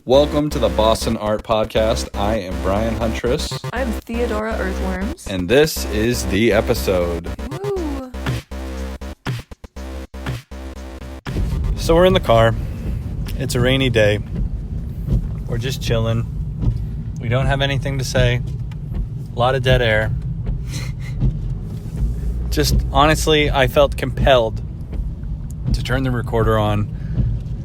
Welcome to the Boston Art Podcast. I am Brian Huntress. I'm Theodora Earthworms. And this is the episode. Woo! So we're in the car. It's a rainy day. We're just chilling. We don't have anything to say. A lot of dead air. Just honestly, I felt compelled to turn the recorder on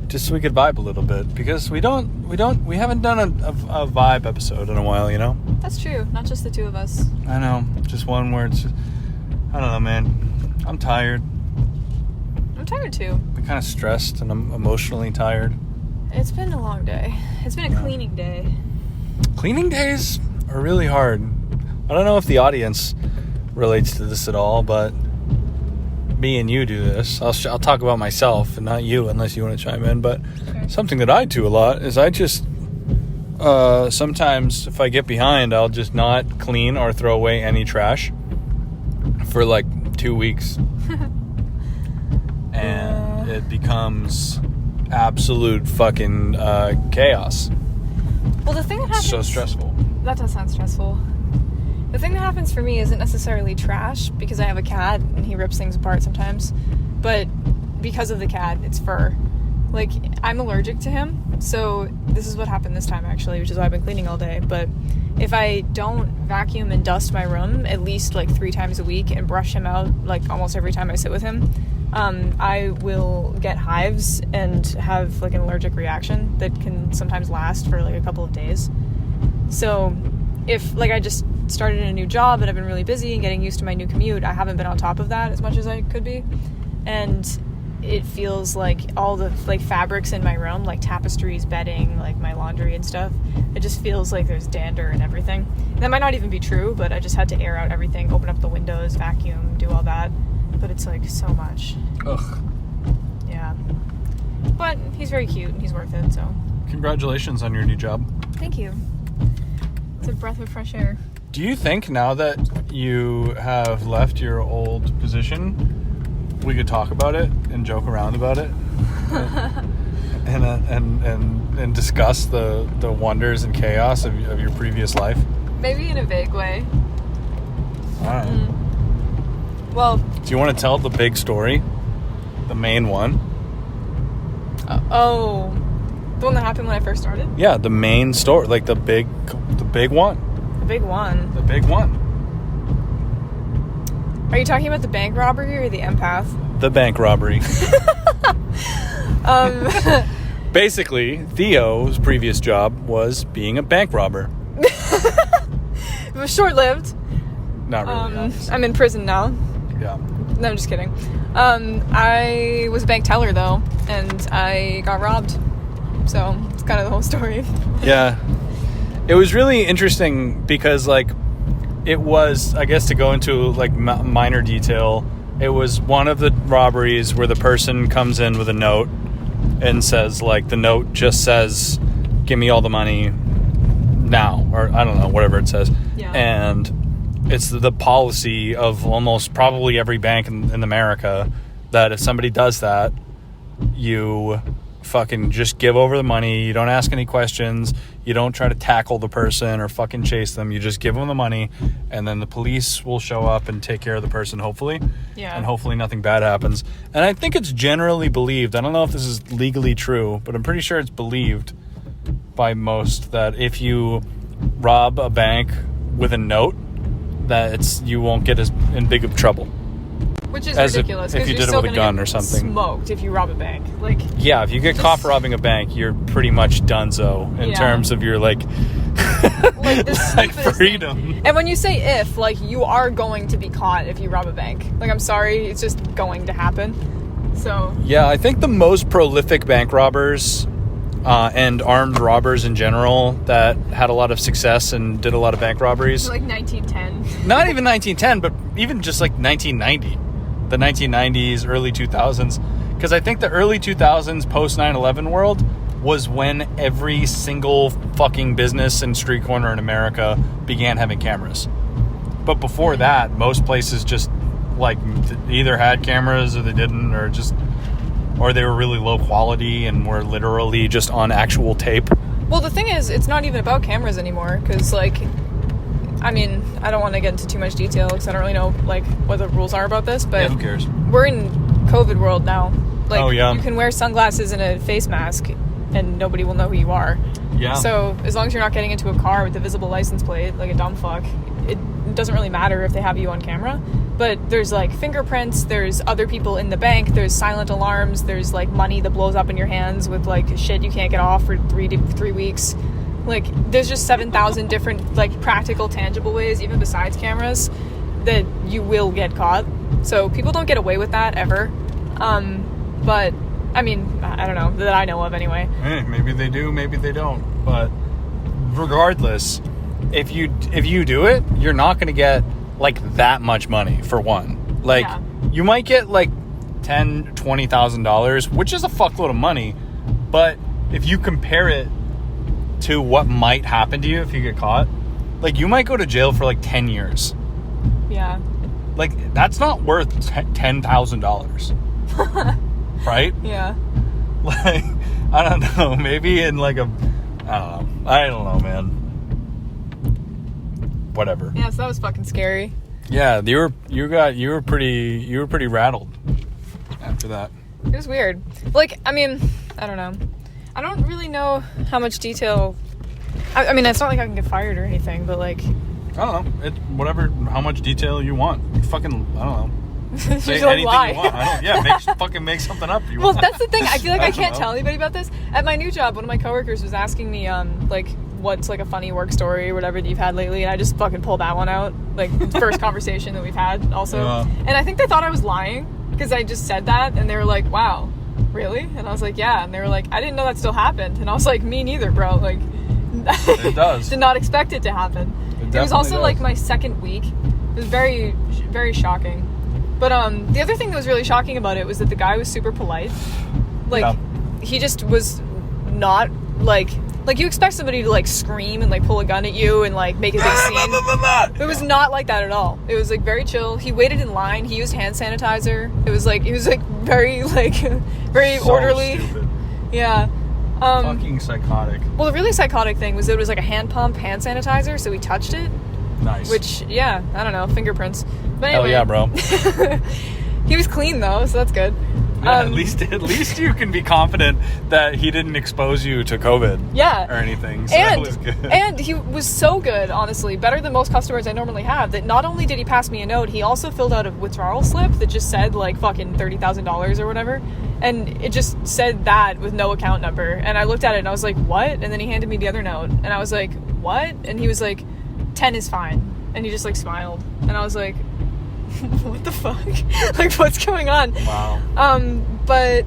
just so we could vibe a little bit, because we haven't done a vibe episode in a while, you know? That's true. Not just the two of us. I know. Just one where it's just, I don't know, man. I'm tired. I'm tired too. I'm kind of stressed and I'm emotionally tired. It's been a long day. It's been a cleaning day. Cleaning days are really hard. I don't know if the audience relates to this at all, but me and you do this. I'll talk about myself and not you, unless you want to chime in. But okay. Something that I do a lot is I just sometimes if I get behind, I'll just not clean or throw away any trash for like 2 weeks, and it becomes absolute fucking chaos. Well, the thing that happens... So stressful. That does sound stressful. The thing that happens for me isn't necessarily trash, because I have a cat and he rips things apart sometimes. But because of the cat, it's fur. Like, I'm allergic to him, so this is what happened this time, actually, which is why I've been cleaning all day. But if I don't vacuum and dust my room at least, like, 3 times a week and brush him out, like, almost every time I sit with him, I will get hives and have, like, an allergic reaction that can sometimes last for, like, a couple of days. So if, like, I just started a new job and I've been really busy and getting used to my new commute, I haven't been on top of that as much as I could be. And it feels like all the, like, fabrics in my room, like tapestries, bedding, like my laundry and stuff, it just feels like there's dander and everything. And that might not even be true, but I just had to air out everything, open up the windows, vacuum, do all that. But it's, like, so much. Ugh. Yeah. But he's very cute and he's worth it, so. Congratulations on your new job. Thank you. It's a breath of fresh air. Do you think now that you have left your old position, we could talk about it and joke around about it, and discuss the wonders and chaos of your previous life? Maybe in a vague way. All right. Well, do you want to tell the big story, the main one? The one that happened when I first started? Yeah, the main story, like the big one. The big one. The big one. Are you talking about the bank robbery or the empath? The bank robbery. Basically, Theo's previous job was being a bank robber. It was short-lived. Not really. I'm in prison now. Yeah. No, I'm just kidding. I was a bank teller, though, and I got robbed. So, it's kind of the whole story. Yeah. It was really interesting because, like, it was, I guess, to go into, like, minor detail, it was one of the robberies where the person comes in with a note and says, like, the note just says, give me all the money now, or I don't know, whatever it says. Yeah. And it's the policy of almost probably every bank in America that if somebody does that, you fucking just give over the money. You don't ask any questions. You don't try to tackle the person or fucking chase them. You just give them the money, and then the police will show up and take care of the person, hopefully. Yeah. And hopefully nothing bad happens. And I think it's generally believed, I don't know if this is legally true, but I'm pretty sure it's believed by most that if you rob a bank with a note, that you won't get as in big of trouble. Which is ridiculous. If you did it with a gun or something. Smoked if you rob a bank. Like, yeah, if you get caught robbing a bank, you're pretty much donezo in terms of your, like the like freedom. Thing. And when you say if, like, you are going to be caught if you rob a bank. Like, I'm sorry, it's just going to happen. So. Yeah, I think the most prolific bank robbers and armed robbers in general that had a lot of success and did a lot of bank robberies. Like 1910. Not even 1910, but even just like 1990. The 1990s, early 2000s. Because I think the early 2000s post 9/11 world was when every single fucking business and street corner in America began having cameras. But before that, most places just like either had cameras or they didn't, or they were really low quality and were literally just on actual tape. Well, the thing is, it's not even about cameras anymore, because, like, I mean, I don't want to get into too much detail, because I don't really know, like, what the rules are about this, but who cares? We're in COVID world now. Like, oh, yeah. You can wear sunglasses and a face mask, and nobody will know who you are. Yeah. So, as long as you're not getting into a car with a visible license plate, like a dumb fuck, it doesn't really matter if they have you on camera. But there's, like, fingerprints, there's other people in the bank, there's silent alarms, there's, like, money that blows up in your hands with, like, shit you can't get off for 3 weeks. Like, there's just 7,000 different, like, practical, tangible ways, even besides cameras, that you will get caught. So people don't get away with that ever. But, I mean, I don't know, that I know of anyway. Hey, maybe they do, maybe they don't. But regardless, if you do it, you're not going to get, like, that much money, for one. Like, Yeah. You might get, like, $10,000, $20,000, which is a fuckload of money. But if you compare it to what might happen to you if you get caught, like, you might go to jail for, like, 10 years. Yeah. Like, that's not worth $10,000. Right? Yeah. Like, I don't know. Maybe in, like, I don't know, man. Whatever. Yeah, so that was fucking scary. Yeah, you were pretty rattled after that. It was weird. Like, I mean, I don't know. I don't really know how much detail... I mean, it's not like I can get fired or anything, but, like... I don't know. It's whatever, how much detail you want. You fucking, I don't know. Say don't anything lie. you want. Fucking make something up. Well, that's the thing. I feel like I can't know. tell anybody about this. At my new job, one of my coworkers was asking me, like, what's, like, a funny work story or whatever that you've had lately, and I just fucking pulled that one out. Like, the first conversation that we've had, also. Yeah. And I think they thought I was lying, because I just said that, and they were like, wow, really? And I was like, yeah. And they were like, I didn't know that still happened. And I was like, me neither, bro. Like, It does. did not expect it to happen. It was also, does. like, my second week. It was very, very shocking. But the other thing that was really shocking about it was that the guy was super polite. Like, Yeah. he just was not, like you expect somebody to, like, scream and, like, pull a gun at you and, like, make a big scene. It was not like that at all. It was, like, very chill. He waited in line. He used hand sanitizer. It was, like, he was, like, very, like, very So orderly. stupid. Yeah. Fucking psychotic. Well, the really psychotic thing was it was, like, a hand pump hand sanitizer, so he touched it. Nice. Which, yeah, I don't know, fingerprints. But Hell anyway. yeah, bro. He was clean, though, so that's good. Yeah, at least you can be confident that he didn't expose you to COVID. Yeah. Or anything. So that was good. And he was so good, honestly, better than most customers I normally have, that not only did he pass me a note, he also filled out a withdrawal slip that just said, like, fucking $30,000 or whatever. And it just said that with no account number. And I looked at it and I was like, what? And then he handed me the other note. And I was like, what? And he was like, 10 is fine. And he just, like, smiled. And I was like, what the fuck? Like, what's going on? Wow. But,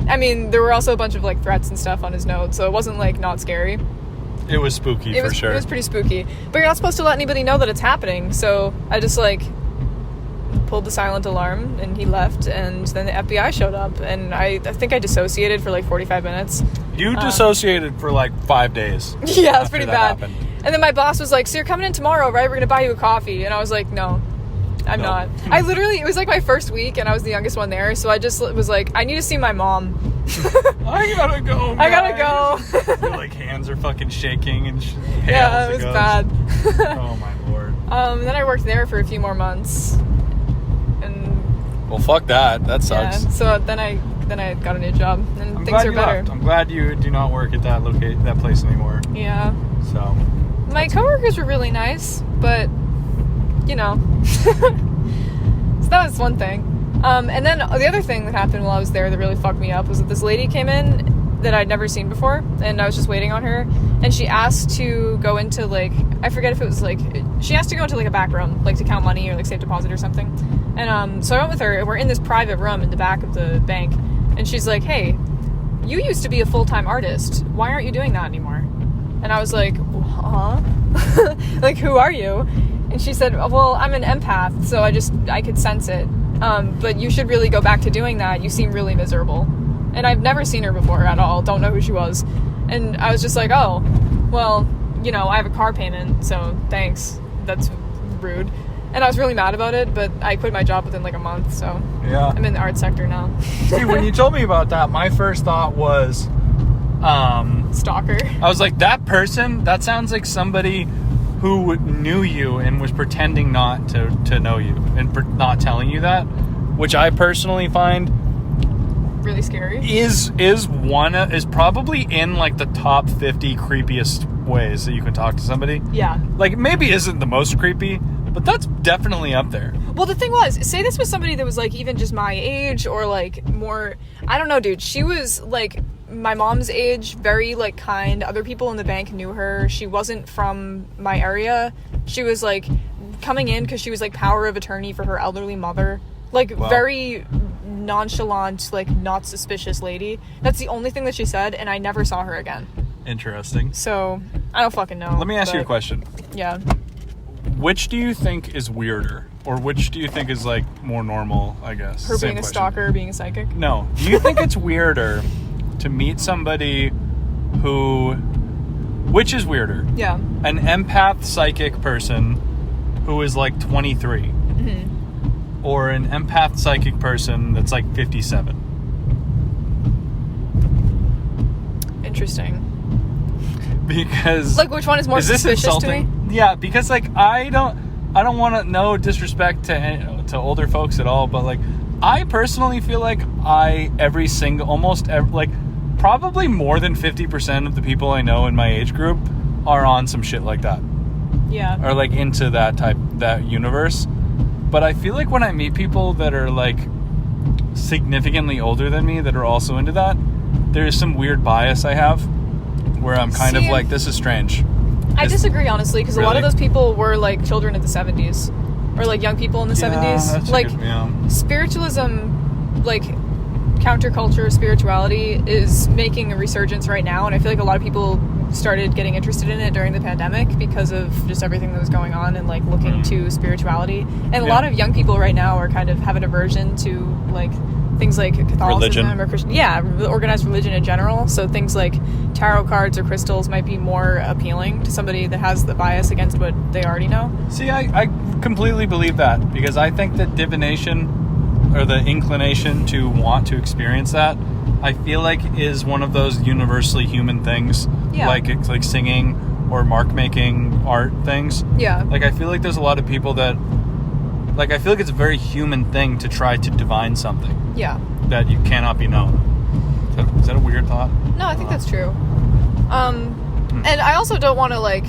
I mean, there were also a bunch of, like, threats and stuff on his note, so it wasn't, like, not scary. It was spooky, for sure. It was pretty spooky. But you're not supposed to let anybody know that it's happening, so I just, like, pulled the silent alarm, and he left, and then the FBI showed up, and I think I dissociated for, like, 45 minutes. You dissociated for, like, 5 days. Yeah, it was pretty bad. Happened. And then my boss was like, so you're coming in tomorrow, right? We're going to buy you a coffee. And I was like, no. I'm not. I literally, it was like my first week and I was the youngest one there. So I just was like, I need to see my mom. I gotta go. I gotta go. Your, like, hands are fucking shaking and yeah, it was bad. Oh my lord. Then I worked there for a few more months. And Well, fuck that. That sucks. yeah, so then I got a new job and things are better. Left. I'm glad you do not work at that place anymore. Yeah. So. My coworkers were really nice, but you know. So that was one thing. And then the other thing that happened while I was there that really fucked me up was that this lady came in that I'd never seen before, and I was just waiting on her, and she asked to go into, like, I forget if it was, like, she asked to go into, like, a back room, like, to count money or, like, safe deposit or something. And so I went with her, and we're in this private room in the back of the bank, and she's like, hey, you used to be a full-time artist. Why aren't you doing that anymore? And I was like, huh? Like, who are you? And she said, well, I'm an empath, so I could sense it. But you should really go back to doing that. You seem really miserable. And I've never seen her before at all. Don't know who she was. And I was just like, oh, well, you know, I have a car payment, so thanks. That's rude. And I was really mad about it, but I quit my job within like a month, so yeah. I'm in the art sector now. See, when you told me about that, my first thought was, Stalker. I was like, that person, that sounds like somebody who knew you and was pretending not to know you and not telling you that, which I personally find really scary. Is probably in like the top 50 creepiest ways that you can talk to somebody. Yeah. Like, maybe isn't the most creepy, but that's definitely up there. Well, the thing was, say this was somebody that was like even just my age or like more, I don't know, dude. She was like my mom's age, very like kind. Other people in the bank knew her. She wasn't from my area. She was like coming in because she was like power of attorney for her elderly mother. Like, wow. Very nonchalant, like not suspicious lady. That's the only thing that she said, and I never saw her again. Interesting. So I don't fucking know. Let me ask you a question. Yeah. Which do you think is weirder, or which do you think is like more normal? I guess. Her being a stalker, or being a psychic. No. Do you think it's weirder to meet somebody who? Which is weirder? Yeah. An empath psychic person who is like 23. Mm-hmm. Or an empath psychic person that's like 57. Interesting. Because like, which one is more suspicious to me? Yeah, because like I don't want to no disrespect to older folks at all, but like I personally feel like probably more than 50% of the people I know in my age group are on some shit like that. Yeah. Or like into that universe. But I feel like when I meet people that are like significantly older than me that are also into that, there's some weird bias I have where I'm kind of like, this is strange. I disagree, honestly, because really? A lot of those people were like children in the 70s or like young people in the 70s. Like spiritualism, like counterculture spirituality is making a resurgence right now, and I feel like a lot of people started getting interested in it during the pandemic because of just everything that was going on and like looking to spirituality. And a lot of young people right now are kind of have an aversion to like things like Catholicism or Christian, organized religion in general. So things like tarot cards or crystals might be more appealing to somebody that has the bias against what they already know. See, I completely believe that, because I think that divination, or the inclination to want to experience that, I feel like is one of those universally human things. Yeah. Like singing or mark making art things. Yeah. Like I feel like there's a lot of people that like, I feel like it's a very human thing to try to divine something. Yeah. That you cannot be known. Is that a weird thought? No, I think that's true. And I also don't want to like,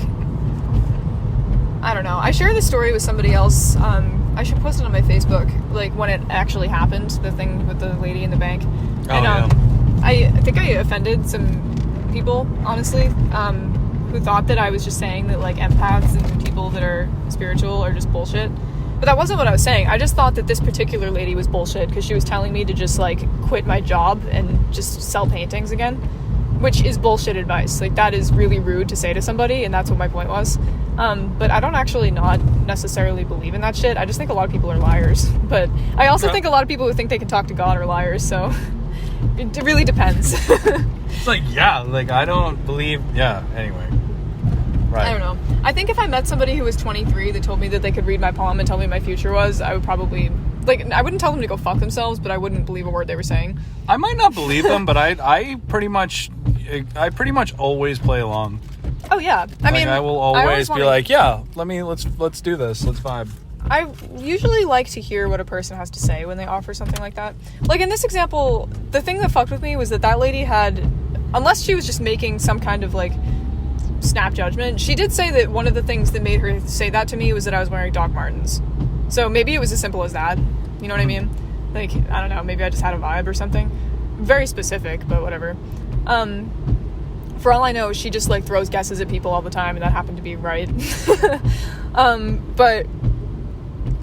I don't know. I shared this story with somebody else. I should post it on my Facebook, like when it actually happened, the thing with the lady in the bank. I think I offended some people, honestly, who thought that I was just saying that like empaths and people that are spiritual are just bullshit. But that wasn't what I was saying. I just thought that this particular lady was bullshit because she was telling me to just like quit my job and just sell paintings again, which is bullshit advice. Like, that is really rude to say to somebody, and that's what my point was. But I don't actually not necessarily believe in that shit. I just think a lot of people are liars. But I also think a lot of people who think they can talk to God are liars, so it really depends. It's like, I don't believe, anyway. Right. I don't know. I think if I met somebody who was 23 that told me that they could read my palm and tell me my future was, I would probably, I wouldn't tell them to go fuck themselves, but I wouldn't believe a word they were saying. I might not believe them, but I pretty much always play along. Oh yeah. I mean, I will always be like, let's do this. Let's vibe. I usually like to hear what a person has to say when they offer something like that. Like in this example, the thing that fucked with me was that lady had, unless she was just making some kind of like snap judgment, she did say that one of the things that made her say that to me was that I was wearing Doc Martens. So maybe it was as simple as that. You know what I mean? Like, I don't know, maybe I just had a vibe or something. Very specific, but whatever. For all I know, she just like throws guesses at people all the time, and that happened to be right. But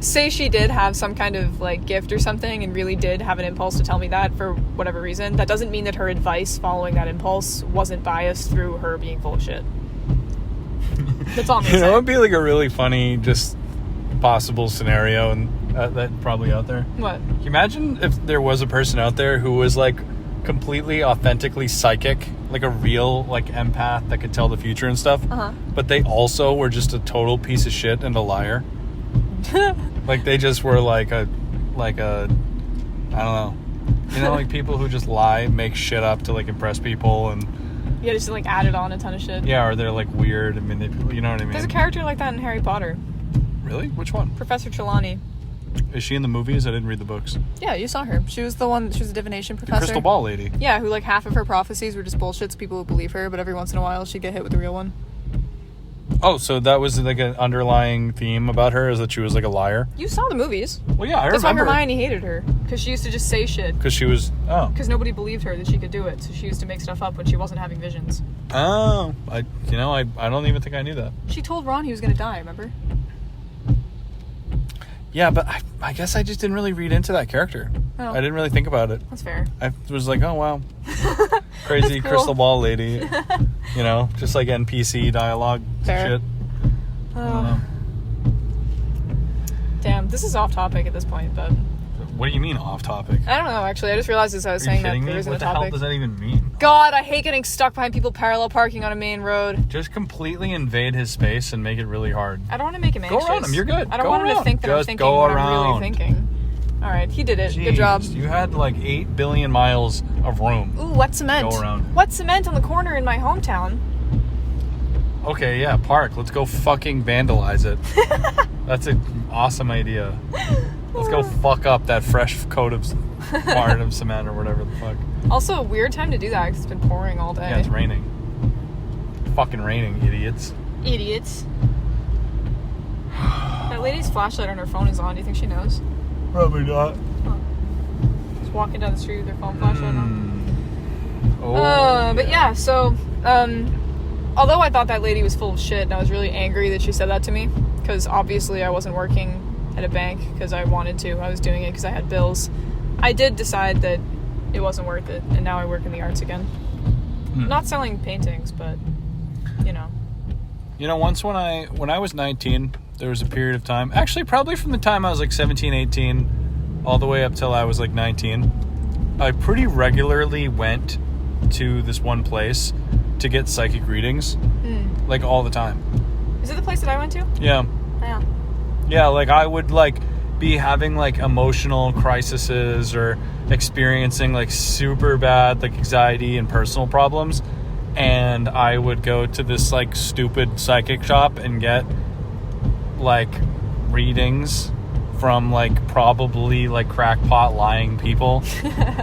say she did have some kind of like gift or something and really did have an impulse to tell me that for whatever reason, that doesn't mean that her advice following that impulse wasn't biased through her being full of shit. That's all I'm saying. It would be like a really funny just possible scenario, and that probably out there. What? Can you imagine if there was a person out there who was like completely authentically psychic, like a real like empath that could tell the future and stuff, but they also were just a total piece of shit and a liar. Like they just were like a I don't know, like people who just lie, make shit up to like impress people, and Yeah, just like added on a ton of shit. Yeah, or they're like weird and manipulative. You know what I mean? There's a character like that in Harry Potter. Really? Which one? Professor Trelawney. Is she in the movies? I didn't read the books. Yeah, you saw her. She was a divination professor. The crystal ball lady. Yeah, who like half of her prophecies were just bullshit to people who believe her, but every once in a while she'd get hit with the real one. Oh, so that was like an underlying theme about her, is that she was like a liar? You saw the movies. Well, yeah, I That's remember. why Hermione hated her, because she used to just say shit. Because she was... Oh. Because nobody believed her that she could do it, so she used to make stuff up when she wasn't having visions. Oh. I don't even think I knew that. She told Ron he was going to die, remember? Yeah, but I guess I just didn't really read into that character. Oh. I didn't really think about it. That's fair. I was like, oh, wow. Crazy Cool. crystal ball lady. You know, just like NPC dialogue Fair. shit. Oh. Damn, this is off topic at this point, but... What do you mean off topic? I don't know, actually. I just realized as I was Are you saying that kidding there me? isn't What a the topic. hell does that even mean? God, I hate getting stuck behind people parallel parking on a main road. Just completely invade his space and make it really hard. I don't want to make him Go anxious. around him, you're good. I don't Go want him to around. think that I'm Just thinking go what I'm around. really thinking. Alright, he did it. Jeez, Good job. You had like 8 billion miles of room. Ooh, wet cement. Go around. Wet cement on the corner in my hometown. Okay, yeah, park. Let's go fucking vandalize it. That's an awesome idea. Let's go fuck up that fresh coat of part of cement or whatever the fuck. Also, a weird time to do that because it's been pouring all day. Yeah, it's raining. Fucking raining, idiots. Idiots. That lady's flashlight on her phone is on. Do you think she knows? Probably not. She's walking down the street with her phone flashlight on. Oh. But yeah, so, although I thought that lady was full of shit and I was really angry that she said that to me, because obviously I wasn't working at a bank because I wanted to. I was doing it because I had bills. I did decide that it wasn't worth it, and now I work in the arts again. Not selling paintings, but, you know. You know, once when I was 19, there was a period of time, actually probably from the time I was like 17, 18, all the way up till I was like 19, I pretty regularly went to this one place to get psychic readings, like all the time. Is it the place that I went to? Yeah. Yeah. Yeah, like I would like be having like emotional crises or experiencing like super bad like anxiety and personal problems, and I would go to this like stupid psychic shop and get like readings from like probably like crackpot lying people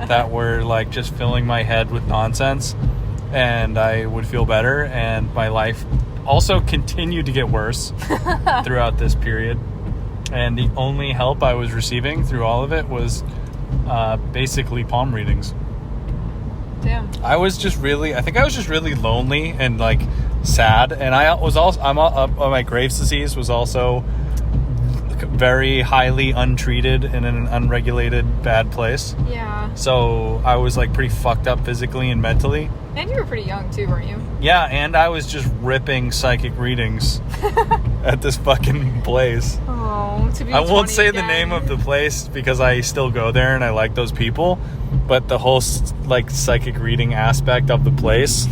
that were like just filling my head with nonsense, and I would feel better, and my life also continued to get worse throughout this period. And the only help I was receiving through all of it was basically palm readings. Damn. I think I was just really lonely and like sad, and my Graves' disease was also very highly untreated in an unregulated bad place. Yeah. So I was like pretty fucked up physically and mentally. And you were pretty young too, weren't you? Yeah, and I was just ripping psychic readings at this fucking place. Oh, to be I won't 20 say the again. name of the place because I still go there and I like those people, but the whole like psychic reading aspect of the place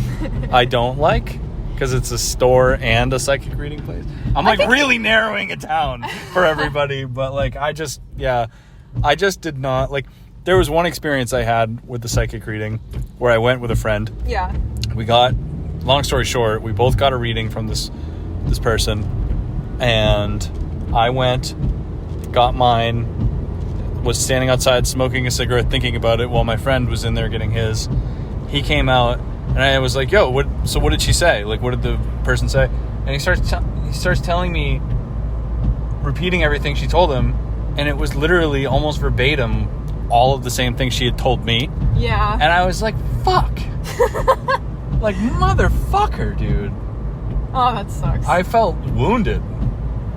I don't like, because it's a store and a psychic reading place. I'm like really narrowing it down for everybody, but like I just did not like. There was one experience I had with the psychic reading where I went with a friend. Yeah. Long story short, we both got a reading from this person, and I went, got mine, was standing outside smoking a cigarette thinking about it while my friend was in there getting his. He came out, and I was like, yo, what did she say? Like, what did the person say? And he starts telling me, repeating everything she told him, and it was literally almost verbatim all of the same thing she had told me. Yeah. And I was like, fuck. Like, motherfucker, dude. Oh, that sucks. I felt wounded.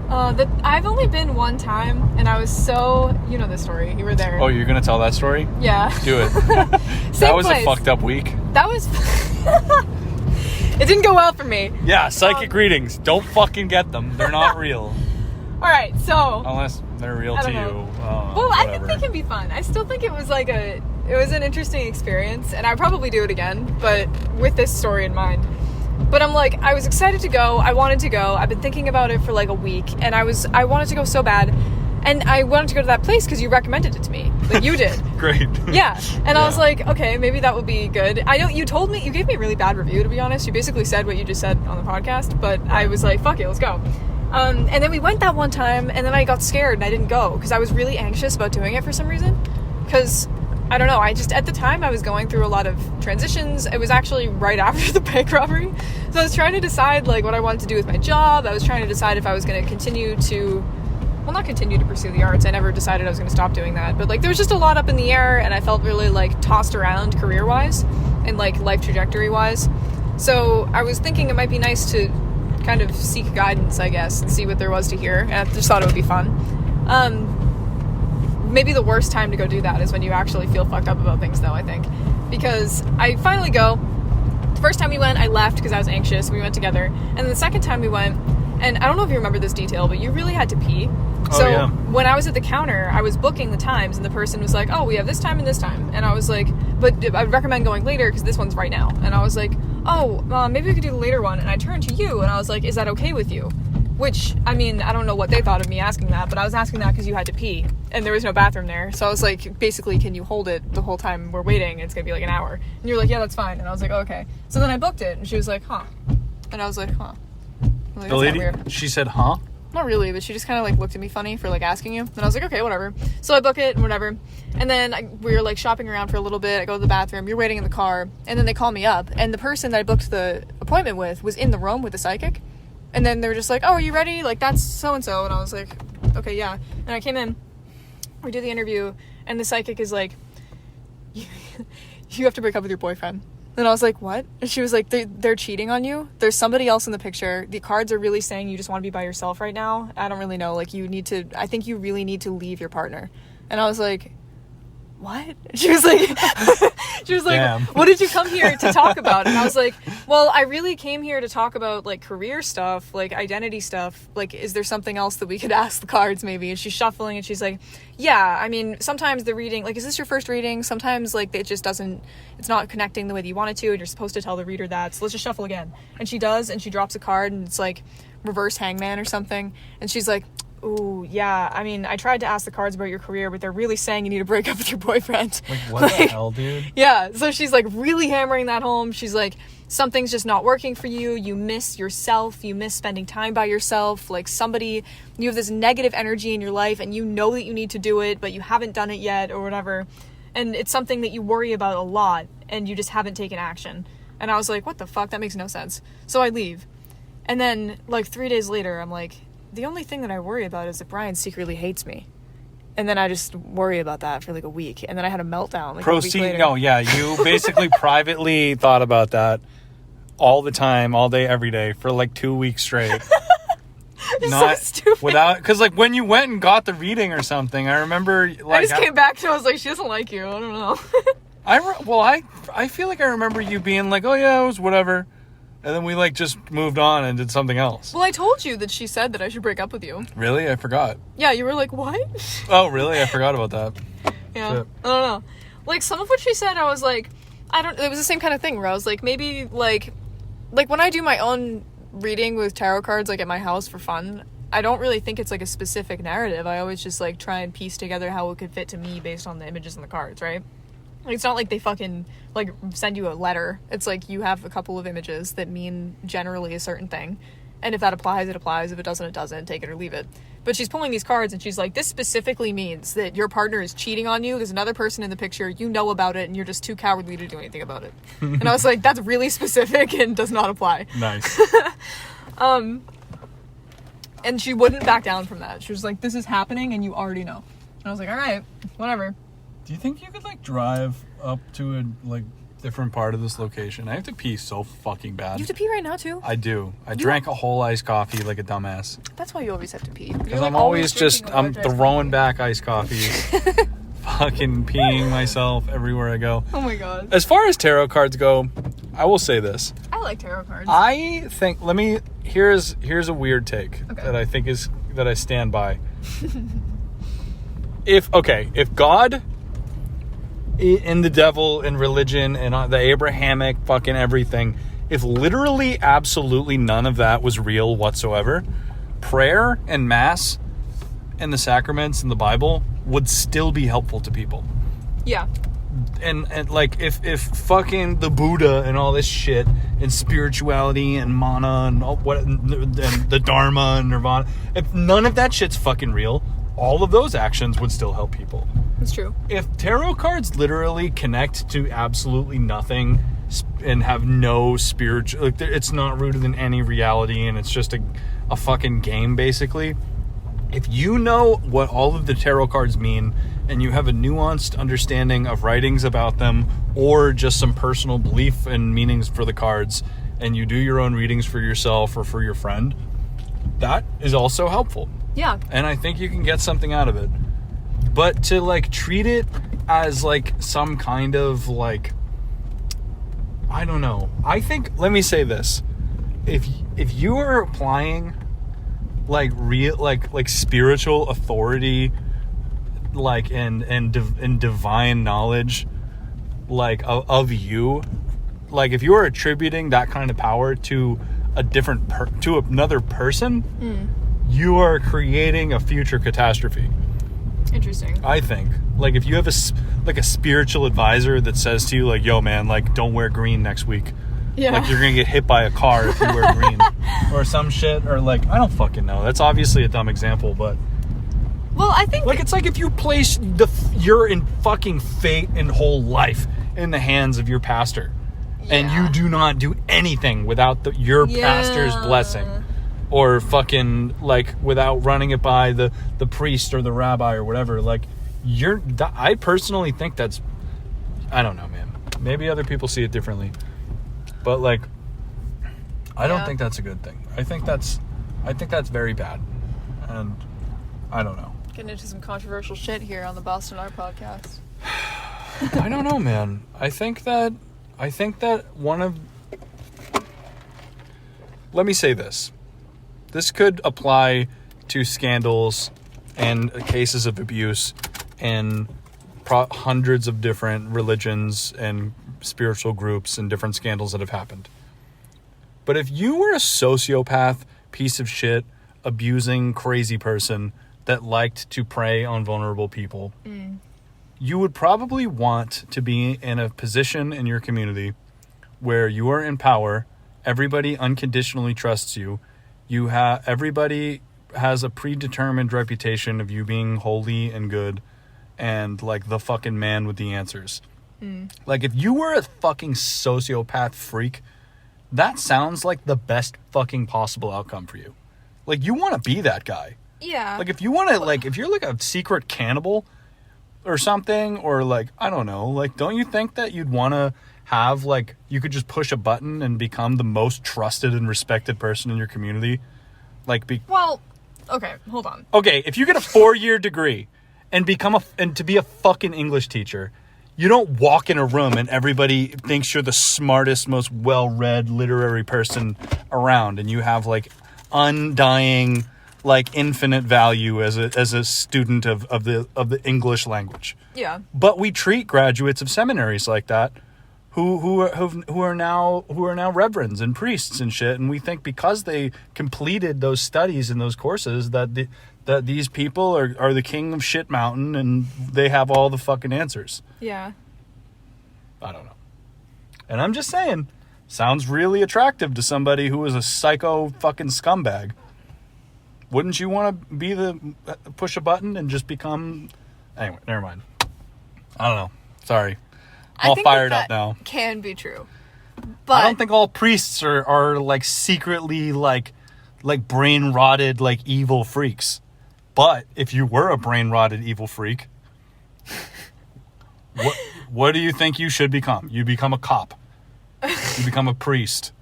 I've only been one time, and I was so... You know this story. You were there. Oh, you're going to tell that story? Yeah. Do it. Same That was place. a fucked up week. That was... It didn't go well for me. Yeah, psychic readings. Don't fucking get them. They're not real. Alright, so... Unless they're real I to don't you. know. Oh, Well, I think they can be fun. I still think it was like it was an interesting experience, and I'd probably do it again, but with this story in mind. But I'm like, I was excited to go. I wanted to go. I've been thinking about it for like a week, and I wanted to go so bad. And I wanted to go to that place because you recommended it to me. Like, you did. Great. Yeah. And I was like, okay, maybe that would be good. I know you gave me a really bad review, to be honest. You basically said what you just said on the podcast, but I was like, fuck it, let's go. And then we went that one time, and then I got scared and I didn't go because I was really anxious about doing it for some reason. Because, I don't know, at the time I was going through a lot of transitions. It was actually right after the bank robbery. So I was trying to decide, like, what I wanted to do with my job. I was trying to decide if I was going to continue to pursue the arts. I never decided I was going to stop doing that. But, like, there was just a lot up in the air, and I felt really, like, tossed around career-wise and, like, life trajectory-wise. So I was thinking it might be nice to kind of seek guidance, I guess, and see what there was to hear. And I just thought it would be fun. Maybe the worst time to go do that is when you actually feel fucked up about things, though, I think. Because I finally go. The first time we went, I left because I was anxious. We went together. And then the second time we went, and I don't know if you remember this detail, but you really had to pee. So yeah. When I was at the counter, I was booking the times, and the person was like, oh, we have this time and this time. And I was like, but I would recommend going later because this one's right now. And I was like, oh, maybe we could do the later one. And I turned to you, and I was like, is that okay with you? Which, I mean, I don't know what they thought of me asking that, but I was asking that because you had to pee, and there was no bathroom there. So I was like, basically, can you hold it the whole time we're waiting? It's going to be like an hour. And you were like, yeah, that's fine. And I was like, oh, okay. So then I booked it, and she was like, huh. And I was like, huh. I was like, The lady, weird. she said, huh? Not really, but she just kind of, like, looked at me funny for, like, asking you. And I was like, okay, whatever. So I book it and whatever. And then we were, like, shopping around for a little bit. I go to the bathroom. You're waiting in the car. And then they call me up. And the person that I booked the appointment with was in the room with the psychic. And then they were just like, oh, are you ready? Like, that's so-and-so. And I was like, okay, yeah. And I came in. We did the interview. And the psychic is like, you have to break up with your boyfriend. And I was like, what? And she was like, they're cheating on you. There's somebody else in the picture. The cards are really saying you just want to be by yourself right now. I don't really know. Like, I think you really need to leave your partner. And I was like, what? She was like, Damn. what did you come here to talk about? And I was like, well, I really came here to talk about, like, career stuff, like, identity stuff. Like, is there something else that we could ask the cards maybe? And she's shuffling, and she's like, yeah, I mean, sometimes the reading, like, is this your first reading? Sometimes, like, it just doesn't, it's not connecting the way that you want it to, and you're supposed to tell the reader that, so let's just shuffle again. And she does, and she drops a card, and it's, like, reverse hangman or something. And she's like, ooh, yeah, I mean, I tried to ask the cards about your career, but they're really saying you need to break up with your boyfriend. Like, what the hell, dude? Yeah, so she's, like, really hammering that home. She's like, something's just not working for you. You miss yourself. You miss spending time by yourself. Like, you have this negative energy in your life, and you know that you need to do it, but you haven't done it yet, or whatever. And it's something that you worry about a lot, and you just haven't taken action. And I was like, what the fuck? That makes no sense. So I leave. And then, like, 3 days later, I'm like, the only thing that I worry about is that Brian secretly hates me. And then I just worry about that for like a week. And then I had a meltdown like a week later. No, yeah, you basically privately thought about that all the time, all day, every day for like 2 weeks straight. Not so stupid. Without, because like when you went and got the reading or something, I remember like I just came back to, I was like, she doesn't like you. I don't know. I feel like I remember you being like, oh yeah, it was whatever. And then we, like, just moved on and did something else. Well, I told you that she said that I should break up with you. Really? I forgot. Yeah, you were like, what? Oh, really? I forgot about that. Yeah. Shit. I don't know. Like, some of what she said, I was like, it was the same kind of thing where I was like, maybe, like when I do my own reading with tarot cards, like, at my house for fun, I don't really think it's, like, a specific narrative. I always just, like, try and piece together how it could fit to me based on the images in the cards, right? It's not like they fucking, like, send you a letter. It's like you have a couple of images that mean generally a certain thing. And if that applies, it applies. If it doesn't, it doesn't. Take it or leave it. But she's pulling these cards, and she's like, this specifically means that your partner is cheating on you. There's another person in the picture. You know about it, and you're just too cowardly to do anything about it. And I was like, that's really specific and does not apply. Nice. And she wouldn't back down from that. She was like, this is happening, and you already know. And I was like, all right, whatever. Do you think you could, like, drive up to a, like, different part of this location? I have to pee so fucking bad. You have to pee right now, too? I do. I drank a whole iced coffee like a dumbass. That's why you always have to pee. Because I'm always just, I'm throwing back iced coffees. Fucking peeing myself everywhere I go. Oh my god. As far as tarot cards go, I will say this. I like tarot cards. I think, here's a weird take that I think that I stand by. If God and the devil and religion and the Abrahamic fucking everything, if literally absolutely none of that was real whatsoever, prayer and mass and the sacraments and the Bible would still be helpful to people. Yeah. And like if fucking the Buddha and all this shit and spirituality and mana and all and the Dharma and Nirvana, if none of that shit's fucking real, all of those actions would still help people. That's true. If tarot cards literally connect to absolutely nothing and have no spiritual, like, it's not rooted in any reality and it's just a fucking game basically. If you know what all of the tarot cards mean and you have a nuanced understanding of writings about them or just some personal belief and meanings for the cards, and you do your own readings for yourself or for your friend, that is also helpful. Yeah. And I think you can get something out of it. But to like treat it as like some kind of like, I don't know. I think, let me say this. If you are applying like real like spiritual authority like and divine knowledge like of you, like if you are attributing that kind of power to a different to another person, you are creating a future catastrophe. Interesting. I think like if you have a spiritual advisor that says to you like, yo man, like don't wear green next week. Yeah. Like you're gonna get hit by a car if you wear green or some shit, or like I don't fucking know. That's obviously a dumb example, but well, I think like it's like if you place your in fucking fate and whole life in the hands of your pastor, and you do not do anything without your pastor's blessing, or fucking like without running it by the priest or the rabbi or whatever. Like I personally think that's, I don't know, man. Maybe other people see it differently. But like, I don't think that's a good thing. I think that's very bad, and I don't know. Getting into some controversial shit here on the Boston Art Podcast. I don't know, man. I think that one of. Let me say this. This could apply to scandals and cases of abuse in hundreds of different religions and spiritual groups and different scandals that have happened. But if you were a sociopath, piece of shit, abusing, crazy person that liked to prey on vulnerable people, you would probably want to be in a position in your community where you are in power, everybody unconditionally trusts you, everybody has a predetermined reputation of you being holy and good and like the fucking man with the answers. Like if you were a fucking sociopath freak, that sounds like the best fucking possible outcome for you. Like you want to be that guy. Yeah. Like if you want to, like if you're like a secret cannibal or something, or like I don't know, like don't you think that you'd want to have like you could just push a button and become the most trusted and respected person in your community? Like well, okay, hold on. Okay, if you get a 4-year degree and to be a fucking English teacher, you don't walk in a room and everybody thinks you're the smartest, most well-read literary person around, and you have like undying, like infinite value as a student of the English language. Yeah. But we treat graduates of seminaries like that, who are now reverends and priests and shit, and we think because they completed those studies and those courses that these people are the king of shit mountain and they have all the fucking answers. Yeah. I don't know. And I'm just saying, sounds really attractive to somebody who is a psycho fucking scumbag. Wouldn't you want to push a button and just become... Anyway, never mind. I don't know. Sorry. I'm all fired up now. Can be true. But I don't think all priests are like secretly like brain rotted like evil freaks. But if you were a brain rotted evil freak, what do you think you should become? You become a cop. You become a priest,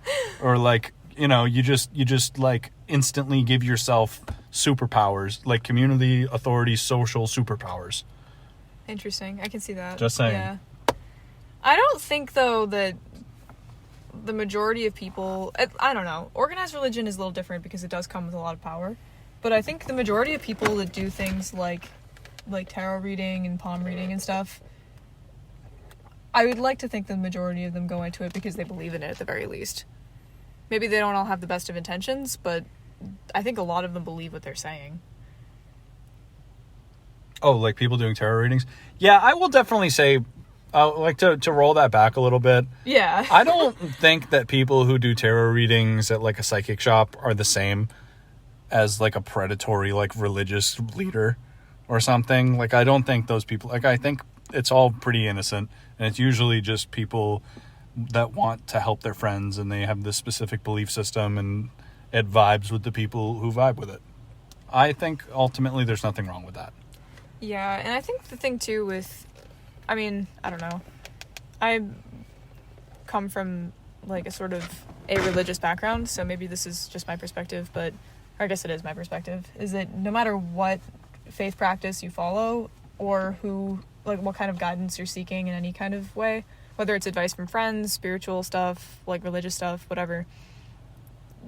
or like you just like instantly give yourself superpowers, like community authority, social superpowers. Interesting. I can see that. Just saying. Yeah. I don't think though that the majority of people, I don't know, organized religion is a little different because it does come with a lot of power. But I think the majority of people that do things like tarot reading and palm reading and stuff, I would like to think the majority of them go into it because they believe in it at the very least. Maybe they don't all have the best of intentions, but I think a lot of them believe what they're saying. Oh, like people doing tarot readings? Yeah, I will definitely say, like to roll that back a little bit. Yeah. I don't think that people who do tarot readings at like a psychic shop are the same as like a predatory like religious leader or something. Like I don't think those people, like I think it's all pretty innocent, and it's usually just people that want to help their friends, and they have this specific belief system, and it vibes with the people who vibe with it. I think ultimately there's nothing wrong with that. Yeah, and I think the thing too with, I mean, I don't know. I come from like a sort of a religious background, so maybe this is just my perspective, but I guess it is my perspective, is that no matter what faith practice you follow or who, like what kind of guidance you're seeking in any kind of way, whether it's advice from friends, spiritual stuff, like religious stuff, whatever,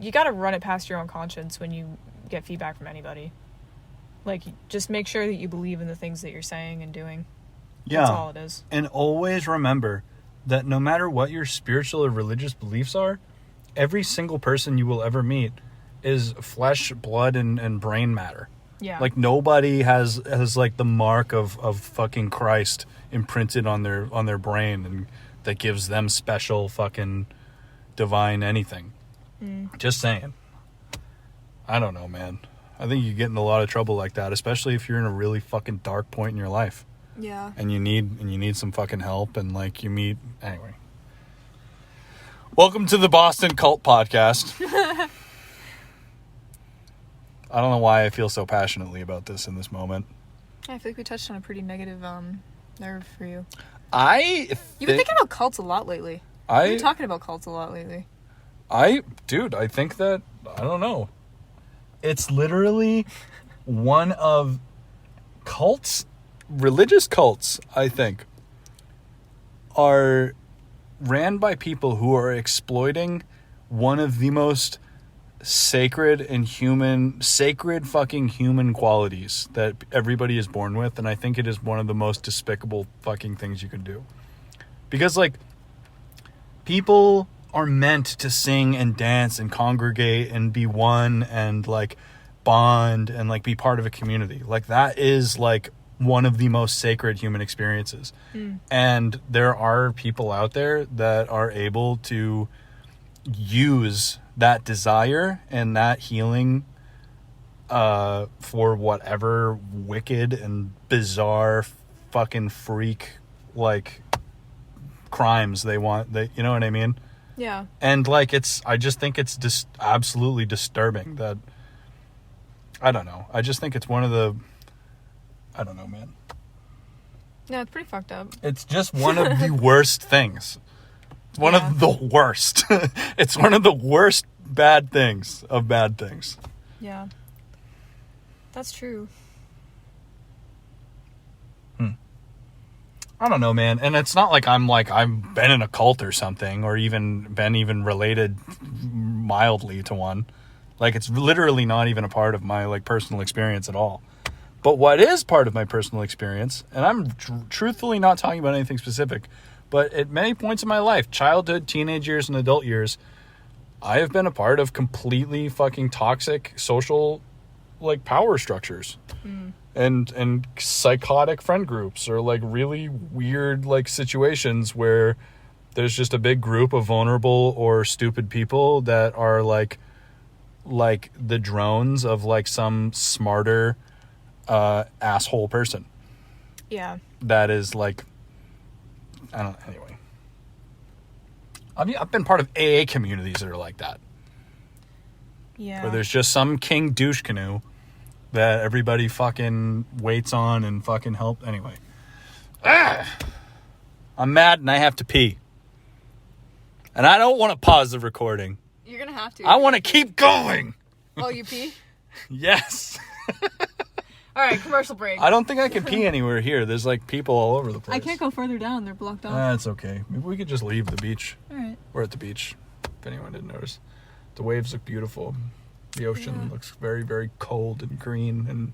you got to run it past your own conscience when you get feedback from anybody. Like, just make sure that you believe in the things that you're saying and doing. Yeah. That's all it is. And always remember that no matter what your spiritual or religious beliefs are, every single person you will ever meet is flesh, blood, and brain matter. Yeah. Like, nobody has like the mark of fucking Christ imprinted on their brain, and that gives them special fucking divine anything. Just saying. I don't know, man. I think you get in a lot of trouble like that, especially if you're in a really fucking dark point in your life. Yeah. And you need some fucking help, and like you meet anyway. Welcome to the Boston Cult Podcast. I don't know why I feel so passionately about this in this moment. I feel like we touched on a pretty negative nerve for you. You've been thinking about cults a lot lately. You've been talking about cults a lot lately. I think that, I don't know. It's literally one of cults, religious cults, I think, are ran by people who are exploiting one of the most sacred fucking human qualities that everybody is born with. And I think it is one of the most despicable fucking things you can do. Because, like, people are meant to sing and dance and congregate and be one and like bond and like be part of a community. Like that is like one of the most sacred human experiences. And there are people out there that are able to use that desire and that healing for whatever wicked and bizarre fucking freak like crimes they want. You know what I mean? Yeah. And like I just think it's just absolutely disturbing that, I don't know. I just think it's one of the, I don't know, man. Yeah, it's pretty fucked up. It's just one of the worst things. It's one of the worst. It's one of the worst bad things of bad things. Yeah. That's true. I don't know, man. And it's not like I've been in a cult or something, or even been related mildly to one. Like, it's literally not even a part of my like personal experience at all. But what is part of my personal experience, and I'm truthfully not talking about anything specific, but at many points in my life, childhood, teenage years, and adult years, I have been a part of completely fucking toxic social like power structures. And psychotic friend groups, or like really weird like situations where there's just a big group of vulnerable or stupid people that are like the drones of like some smarter asshole person. Yeah. That is like, I don't know, anyway. I mean, I've been part of AA communities that are like that. Yeah. Where there's just some king douche canoe that everybody fucking waits on and fucking help. Anyway. I'm mad and I have to pee. And I don't want to pause the recording. You're gonna have to. I want to keep going. Oh, you pee? Yes. Alright, commercial break. I don't think I can pee anywhere here. There's like people all over the place. I can't go further down. They're blocked off. That's okay. Maybe we could just leave the beach. Alright. We're at the beach, if anyone didn't notice. The waves look beautiful. The ocean looks very, very cold and green and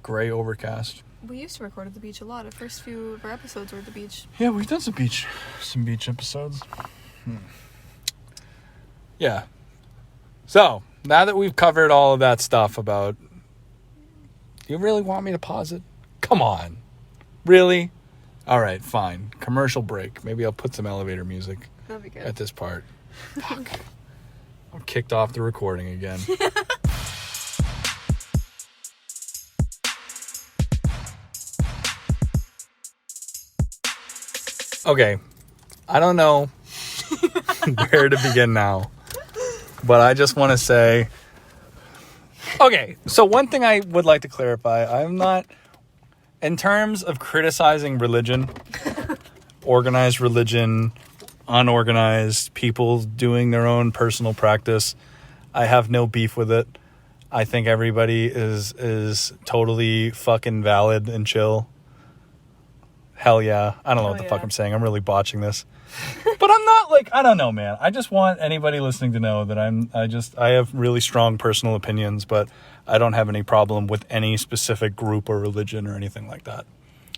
gray overcast. We used to record at the beach a lot. The first few of our episodes were at the beach. Yeah, we've done some beach episodes. Yeah. So, now that we've covered all of that stuff about... You really want me to pause it? Come on. Really? All right, fine. Commercial break. Maybe I'll put some elevator music That'd be good. at this part. Fuck. I'm kicked off the recording again. Okay. I don't know where to begin now. But I just want to say... Okay, so one thing I would like to clarify. I'm not... In terms of criticizing religion, organized religion, unorganized people doing their own personal practice, I have no beef with it. I think everybody is totally fucking valid and chill. Hell yeah. I don't know what the fuck I'm saying. I'm really botching this. But I'm not like, I don't know, man. I just want anybody listening to know that I have really strong personal opinions, but I don't have any problem with any specific group or religion or anything like that.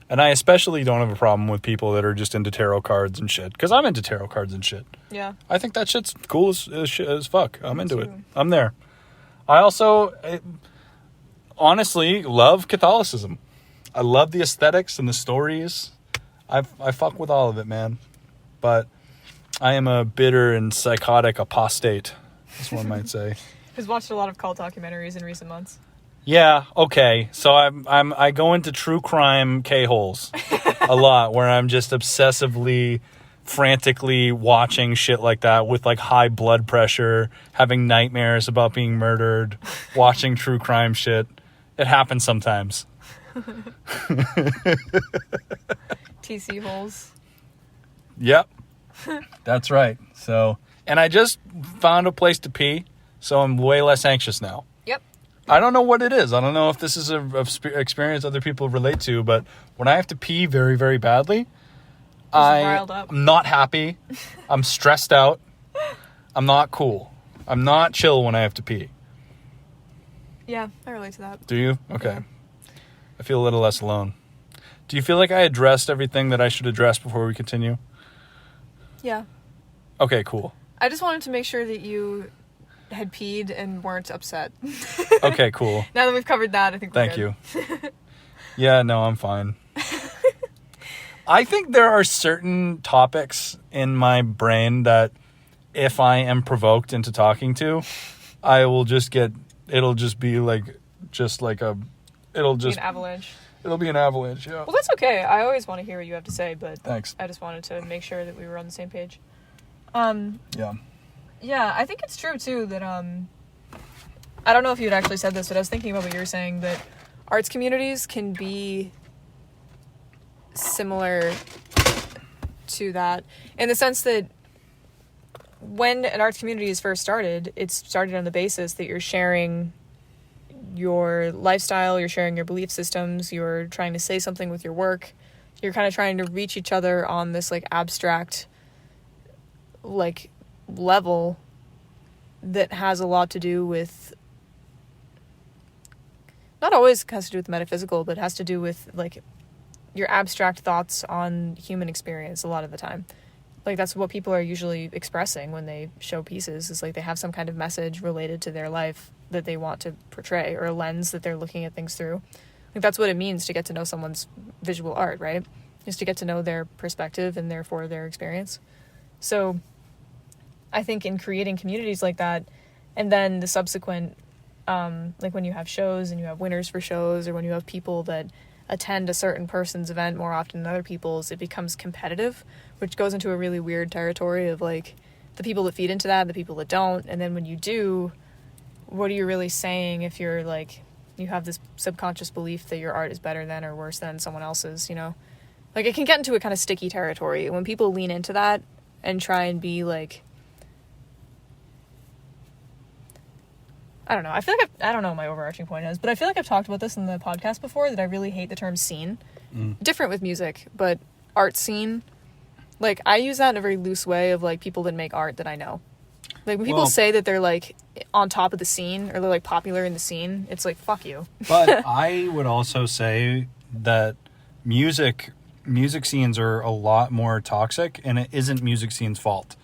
And I especially don't have a problem with people that are just into tarot cards and shit. Because I'm into tarot cards and shit. Yeah. I think that shit's cool as fuck. I'm into it. I'm there. I also honestly love Catholicism. I love the aesthetics and the stories. I fuck with all of it, man. But I am a bitter and psychotic apostate, as one might say. Who's watched a lot of cult documentaries in recent months. Yeah, okay. So I go into true crime K-holes a lot, where I'm just obsessively, frantically watching shit like that with like high blood pressure, having nightmares about being murdered, watching true crime shit. It happens sometimes. TC holes. Yep. That's right. So, and I just found a place to pee, so I'm way less anxious now. Yep. I don't know what it is. I don't know if this is a experience other people relate to, but when I have to pee very, very badly, I'm not happy. I'm stressed out. I'm not cool. I'm not chill when I have to pee. Yeah, I relate to that. Do you? Okay. Yeah. I feel a little less alone. Do you feel like I addressed everything that I should address before we continue? Yeah. Okay, cool. I just wanted to make sure that you had peed and weren't upset. Okay, cool. Now that we've covered that, I think we're Thank good. you. Yeah, no, I'm fine. I think there are certain topics in my brain that if I am provoked into talking to, I will just get, it'll just be like, it'll just... An avalanche. It'll be an avalanche, yeah. Well, that's okay. I always want to hear what you have to say, but Thanks. I just wanted to make sure that we were on the same page. Yeah. Yeah, I think it's true, too, that, I don't know if you had actually said this, but I was thinking about what you were saying, that arts communities can be similar to that, in the sense that when an arts community is first started, it's started on the basis that you're sharing your lifestyle, you're sharing your belief systems, you're trying to say something with your work, you're kind of trying to reach each other on this like abstract like level that has a lot to do with, not always has to do with metaphysical, but has to do with like your abstract thoughts on human experience a lot of the time. Like that's what people are usually expressing when they show pieces, is like they have some kind of message related to their life that they want to portray, or a lens that they're looking at things through. Like that's what it means to get to know someone's visual art, right? Is to get to know their perspective and therefore their experience. So I think in creating communities like that, and then the subsequent, like when you have shows and you have winners for shows, or when you have people that attend a certain person's event more often than other people's, it becomes competitive, which goes into a really weird territory of like the people that feed into that, the people that don't. And then when you do, what are you really saying if you're like, you have this subconscious belief that your art is better than or worse than someone else's, you know? Like it can get into a kind of sticky territory when people lean into that and try and be like, I don't know. I feel like I don't know what my overarching point is, but I feel like I've talked about this in the podcast before, that I really hate the term scene. Different with music, but art scene. Like, I use that in a very loose way of, like, people that make art that I know. Like, when people say that they're, like, on top of the scene, or they're, like, popular in the scene, it's like, fuck you. But I would also say that music scenes are a lot more toxic, and it isn't music scene's fault.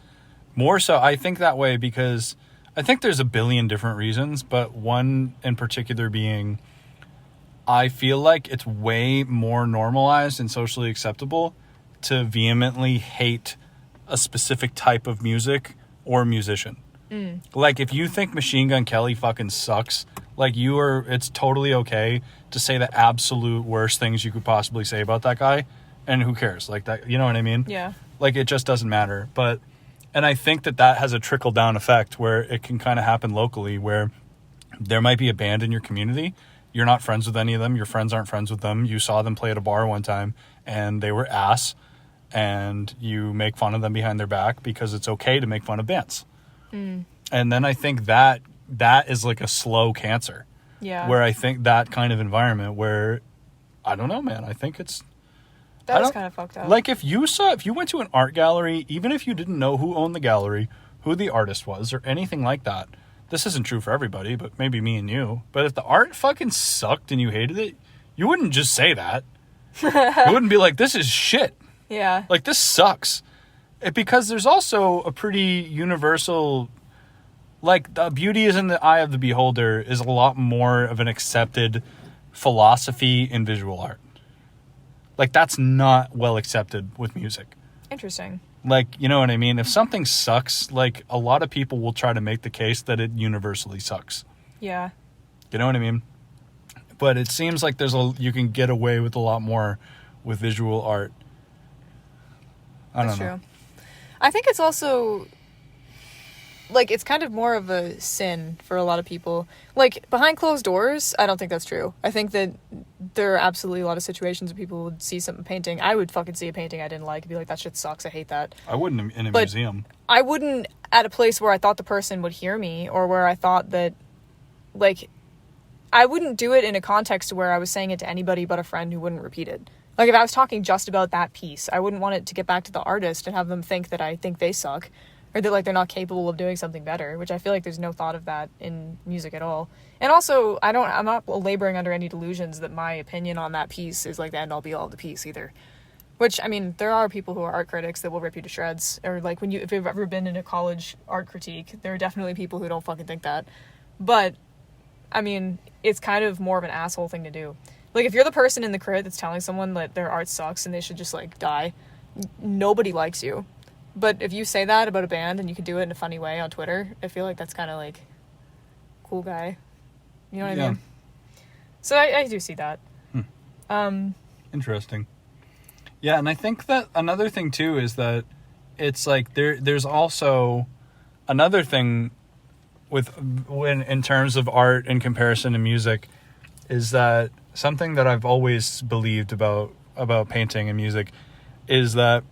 More so, I think that way because I think there's a billion different reasons, but one in particular being, I feel like it's way more normalized and socially acceptable to vehemently hate a specific type of music or musician. Like, if you think Machine Gun Kelly fucking sucks, like, it's totally okay to say the absolute worst things you could possibly say about that guy, and who cares? Like, that, you know what I mean? Yeah. Like, it just doesn't matter. And I think that has a trickle-down effect where it can kind of happen locally, where there might be a band in your community. You're not friends with any of them. Your friends aren't friends with them. You saw them play at a bar one time, and they were ass, and you make fun of them behind their back because it's okay to make fun of bands. And then I think that is like a slow cancer. Yeah. Where I think that kind of environment where, I don't know, man, I think it's... That is kind of fucked up. Like, if you went to an art gallery, even if you didn't know who owned the gallery, who the artist was, or anything like that, this isn't true for everybody, but maybe me and you, but if the art fucking sucked and you hated it, you wouldn't just say that. You wouldn't be like, this is shit. Yeah. Like, this sucks. Because there's also a pretty universal... Like, the beauty is in the eye of the beholder is a lot more of an accepted philosophy in visual art. Like, that's not well accepted with music. Interesting. Like, you know what I mean? If something sucks, like, a lot of people will try to make the case that it universally sucks. Yeah. You know what I mean? But it seems like you can get away with a lot more with visual art. I don't know. That's true. I think it's also... Like, it's kind of more of a sin for a lot of people. Like, behind closed doors, I don't think that's true. I think that there are absolutely a lot of situations where people would see something painting. I would fucking see a painting I didn't like and be like, that shit sucks, I hate that. I wouldn't in a museum. I wouldn't at a place where I thought the person would hear me, or where I thought that, like, I wouldn't do it in a context where I was saying it to anybody but a friend who wouldn't repeat it. Like, if I was talking just about that piece, I wouldn't want it to get back to the artist and have them think that I think they suck. Or that, like, they're not capable of doing something better, which I feel like there's no thought of that in music at all. And also, I'm not laboring under any delusions that my opinion on that piece is, like, the end-all be-all of the piece, either. Which, I mean, there are people who are art critics that will rip you to shreds. Or, like, if you've ever been in a college art critique, there are definitely people who don't fucking think that. But, I mean, it's kind of more of an asshole thing to do. Like, if you're the person in the crit that's telling someone that their art sucks and they should just, like, die, nobody likes you. But if you say that about a band and you can do it in a funny way on Twitter, I feel like that's kind of like, cool guy. You know what I mean? So I do see that. Interesting. Yeah, and I think that another thing too is that it's like there's also another thing in terms of art in comparison to music is that something that I've always believed about painting and music is that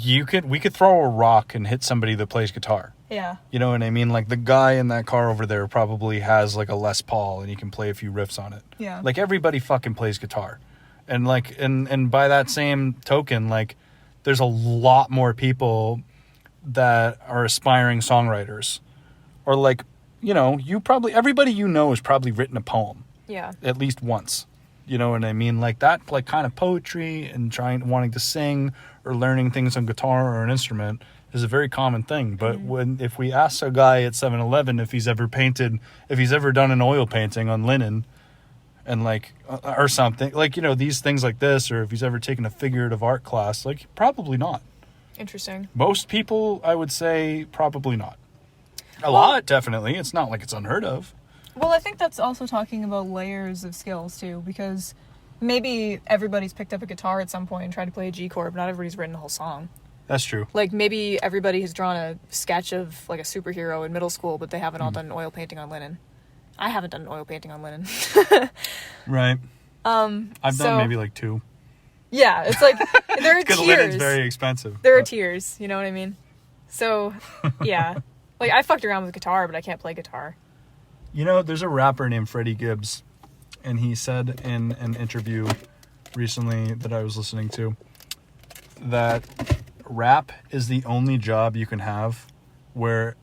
we could throw a rock and hit somebody that plays guitar. Yeah. You know what I mean? Like, the guy in that car over there probably has, like, a Les Paul and he can play a few riffs on it. Yeah. Like, everybody fucking plays guitar. And, like, and by that same token, like, there's a lot more people that are aspiring songwriters. Or, like, you know, everybody you know has probably written a poem. Yeah. At least once. You know what I mean? Like, that, like, kind of poetry and wanting to sing or learning things on guitar or an instrument is a very common thing. But if we ask a guy at 7-Eleven if he's ever done an oil painting on linen and, like, or something, like, you know, these things like this, or if he's ever taken a figurative art class, like, probably not. Interesting. Most people, I would say, probably not. A lot, definitely. It's not like it's unheard of. Well, I think that's also talking about layers of skills, too, because maybe everybody's picked up a guitar at some point and tried to play a G chord, but not everybody's written a whole song. That's true. Like, maybe everybody has drawn a sketch of, like, a superhero in middle school, but they haven't all done an oil painting on linen. I haven't done an oil painting on linen. Right. I've done maybe, like, 2. Yeah, it's like, there are tiers. Because linen's very expensive. There are tiers, you know what I mean? So, yeah. Like, I fucked around with guitar, but I can't play guitar. You know, there's a rapper named Freddie Gibbs, and he said in an interview recently that I was listening to that rap is the only job you can have where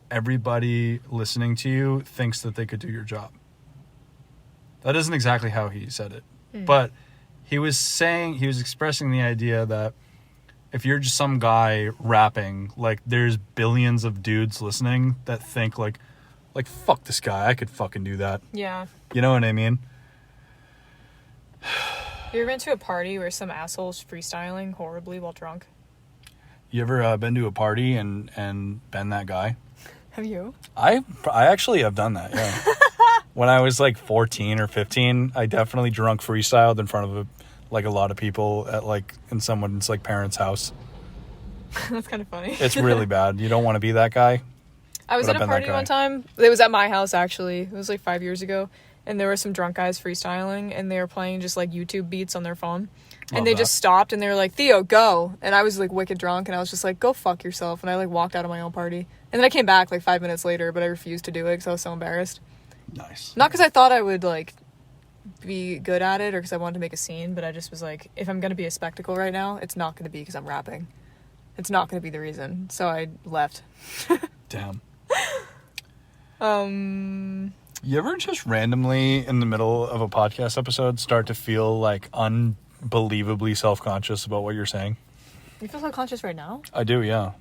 everybody listening to you thinks that they could do your job. That isn't exactly how he said it, but he was expressing the idea that if you're just some guy rapping, like, there's billions of dudes listening that think like, fuck this guy, I could fucking do that. Yeah. You know what I mean? You ever been to a party where some asshole's freestyling horribly while drunk? You ever been to a party and been that guy? Have you? I actually have done that, yeah. When I was like 14 or 15, I definitely drunk freestyled in front of a lot of people at in someone's parents' house. That's kind of funny. It's really bad. You don't want to be that guy. I was at a party one time. It was at my house, actually. It was 5 years ago. And there were some drunk guys freestyling, and they were playing just YouTube beats on their phone. And they just stopped, and they were like, Theo, go. And I was wicked drunk, and I was just like, go fuck yourself. And I walked out of my own party. And then I came back 5 minutes later, but I refused to do it because I was so embarrassed. Nice. Not because I thought I would be good at it or because I wanted to make a scene, but I just was if I'm going to be a spectacle right now, it's not going to be because I'm rapping. It's not going to be the reason. So I left. Damn. You ever just randomly in the middle of a podcast episode start to feel unbelievably self-conscious about what you're saying? You feel self-conscious right now? I do, yeah.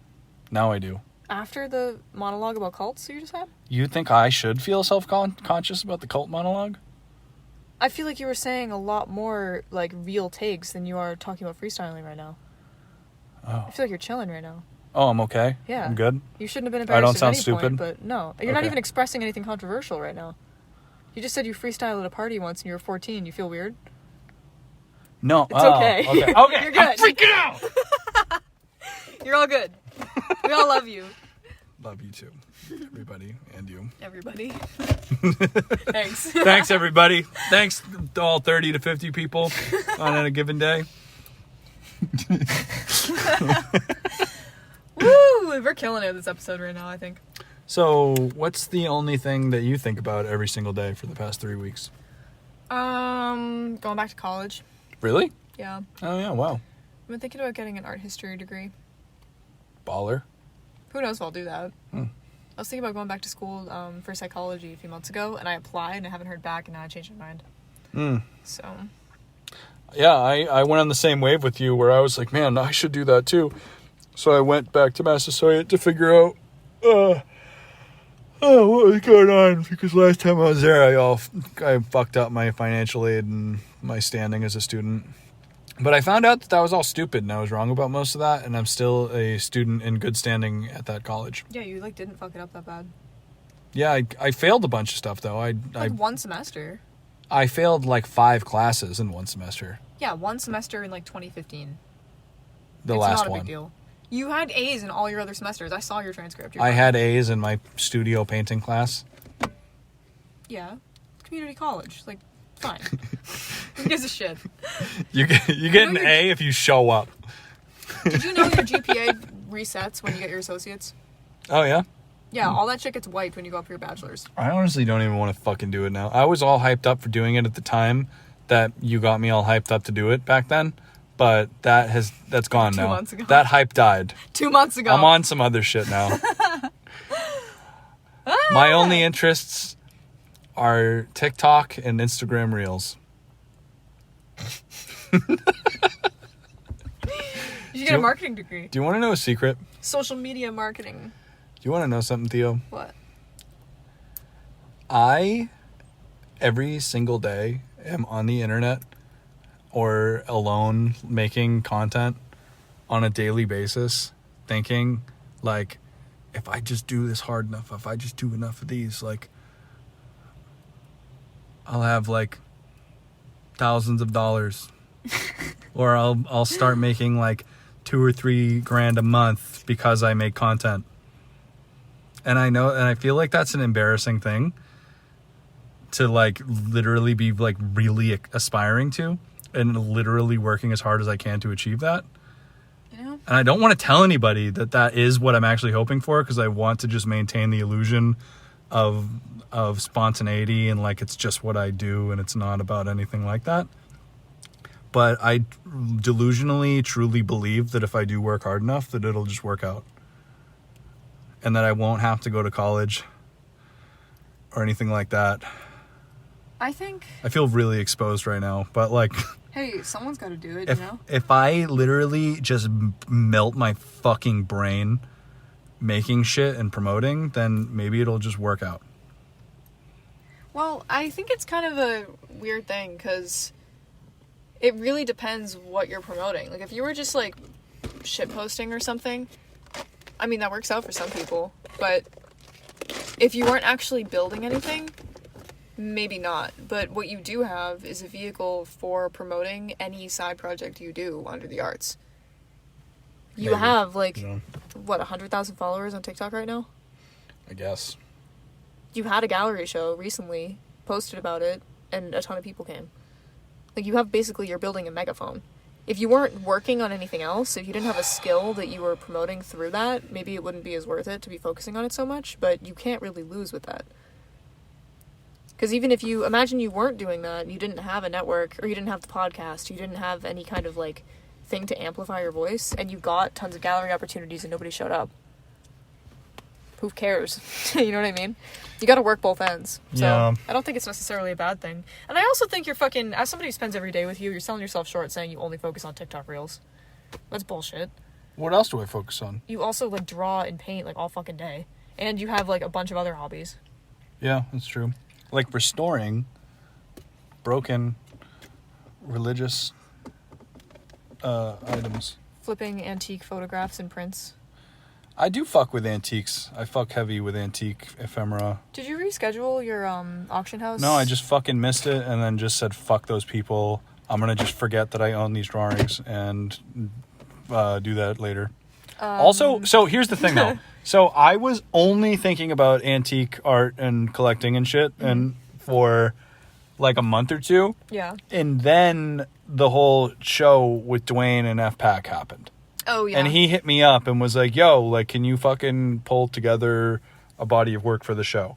Now I do. After the monologue about cults you just had? You think I should feel self-conscious about the cult monologue? I feel like you were saying a lot more real takes than you are talking about freestyling right now. Oh. I feel like you're chilling right now. Oh, I'm okay? Yeah. I'm good? You shouldn't have been embarrassed I don't at sound any stupid? point, but no. You're not even expressing anything controversial right now. You just said you freestyled at a party once and you were 14. You feel weird? No. It's okay. Okay. You're good. I'm freaking out! You're all good. We all love you. Love you too. Everybody and you. Everybody. Thanks. Thanks, everybody. Thanks to all 30 to 50 people on a given day. Woo! We're killing it this episode right now, I think. So, what's the only thing that you think about every single day for the past 3 weeks? Going back to college. Really? Yeah. Oh, yeah, wow. I've been thinking about getting an art history degree. Baller. Who knows if I'll do that. I was thinking about going back to school for psychology a few months ago, and I applied, and I haven't heard back, and now I changed my mind. So. Yeah, I went on the same wave with you where I was like, man, I should do that too. So I went back to Massasoit to figure out what was going on, because last time I was there, I fucked up my financial aid and my standing as a student. But I found out that was all stupid, and I was wrong about most of that, and I'm still a student in good standing at that college. Yeah, you didn't fuck it up that bad. Yeah, I failed a bunch of stuff though. I one semester. I failed 5 classes in one semester. Yeah, one semester in 2015. The last one. It's not a big deal. You had A's in all your other semesters. I saw your transcript. I had A's in my studio painting class. Yeah. Community college. Fine. Who gives a shit? You get an A if you show up. Did you know your GPA resets when you get your associates? Oh, yeah? Yeah, all that shit gets wiped when you go up for your bachelor's. I honestly don't even want to fucking do it now. I was all hyped up for doing it at the time that you got me all hyped up to do it back then. But that's gone now. 2 months ago. That hype died. 2 months ago. I'm on some other shit now. My only interests are TikTok and Instagram Reels. You should get a marketing degree. Do you want to know a secret? Social media marketing. Do you want to know something, Theo? What? I, every single day, am on the internet or alone making content on a daily basis, thinking, if I just do this hard enough, if I just do enough of these, I'll have, thousands of dollars. Or I'll start making, $2,000 or $3,000 a month because I make content. And I feel like that's an embarrassing thing to literally be really aspiring to, and literally working as hard as I can to achieve that. Yeah. And I don't want to tell anybody that is what I'm actually hoping for, because I want to just maintain the illusion of spontaneity and it's just what I do and it's not about anything like that. But I delusionally truly believe that if I do work hard enough, that it'll just work out. And that I won't have to go to college or anything like that. I feel really exposed right now, but hey, someone's got to do it, if I literally just melt my fucking brain making shit and promoting, then maybe it'll just work out. Well, I think it's kind of a weird thing, because It really depends what you're promoting. Like, if you were just, like, shitposting or something, I mean, that works out for some people. But if you weren't actually building anything, maybe not. But what you do have is a vehicle for promoting any side project you do under the arts. You Maybe. have, like, Yeah. what, 100,000 followers on TikTok right now? I guess. You had a gallery show recently, posted about it, and a ton of people came. Like, you have basically, you're building a megaphone. If you weren't working on anything else, if you didn't have a skill that you were promoting through that, maybe it wouldn't be as worth it to be focusing on it so much, but you can't really lose with that. Because even if you, imagine you weren't doing that, you didn't have a network, or you didn't have the podcast, you didn't have any kind of, like, thing to amplify your voice, and you got tons of gallery opportunities and nobody showed up. Who cares? You know what I mean? You gotta work both ends. So, Yeah. I don't think it's necessarily a bad thing. And I also think you're fucking, as somebody who spends every day with you, you're selling yourself short saying you only focus on TikTok Reels. That's bullshit. What else do I focus on? You also, like, draw and paint, like, all fucking day. And you have, like, a bunch of other hobbies. Yeah, that's true. Like restoring broken religious items. Flipping antique photographs and prints. I do fuck with antiques. I fuck heavy with antique ephemera. Did you reschedule your auction house? No, I just fucking missed it and then just said, fuck those people. I'm going to just forget that I own these drawings and do that later. Also, so here's the thing though. So I was only thinking about antique art and collecting and shit and for like a month or two. Yeah. And then the whole show with Dwayne and F-Pack happened. Oh, yeah. And he hit me up and was like, yo, like, can you fucking pull together a body of work for the show?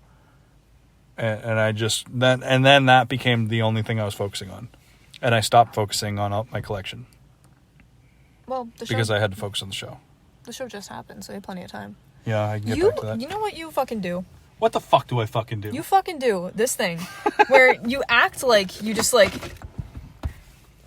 And I just, then that became the only thing I was focusing on. And I stopped focusing on my collection. Well, because I had to focus on the show. The show just happened, so you have plenty of time. Yeah, I can get back to that. You know what you fucking do? What the fuck do I fucking do? You fucking do this thing where you act like you just, like,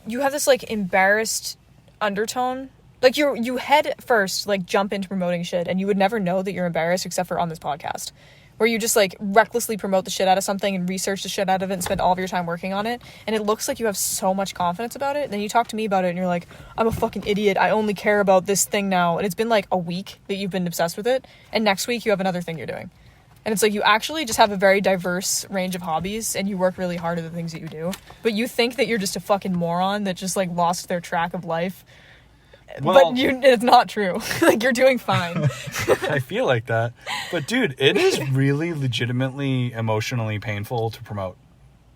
you have this, like, embarrassed undertone. Like, you head first, like, jump into promoting shit, and you would never know that you're embarrassed except for on this podcast. Where you just, like, recklessly promote the shit out of something and research the shit out of it and spend all of your time working on it. And it looks like you have so much confidence about it. And then you talk to me about it and you're like, I'm a fucking idiot. I only care about this thing now. And it's been, like, a week that you've been obsessed with it. And next week you have another thing you're doing. And it's like you actually just have a very diverse range of hobbies and you work really hard at the things that you do. But you think that you're just a fucking moron that just, like, lost their track of life. Well, but it's not true. Like, you're doing fine. I feel like that. But, dude, it is really legitimately emotionally painful to promote.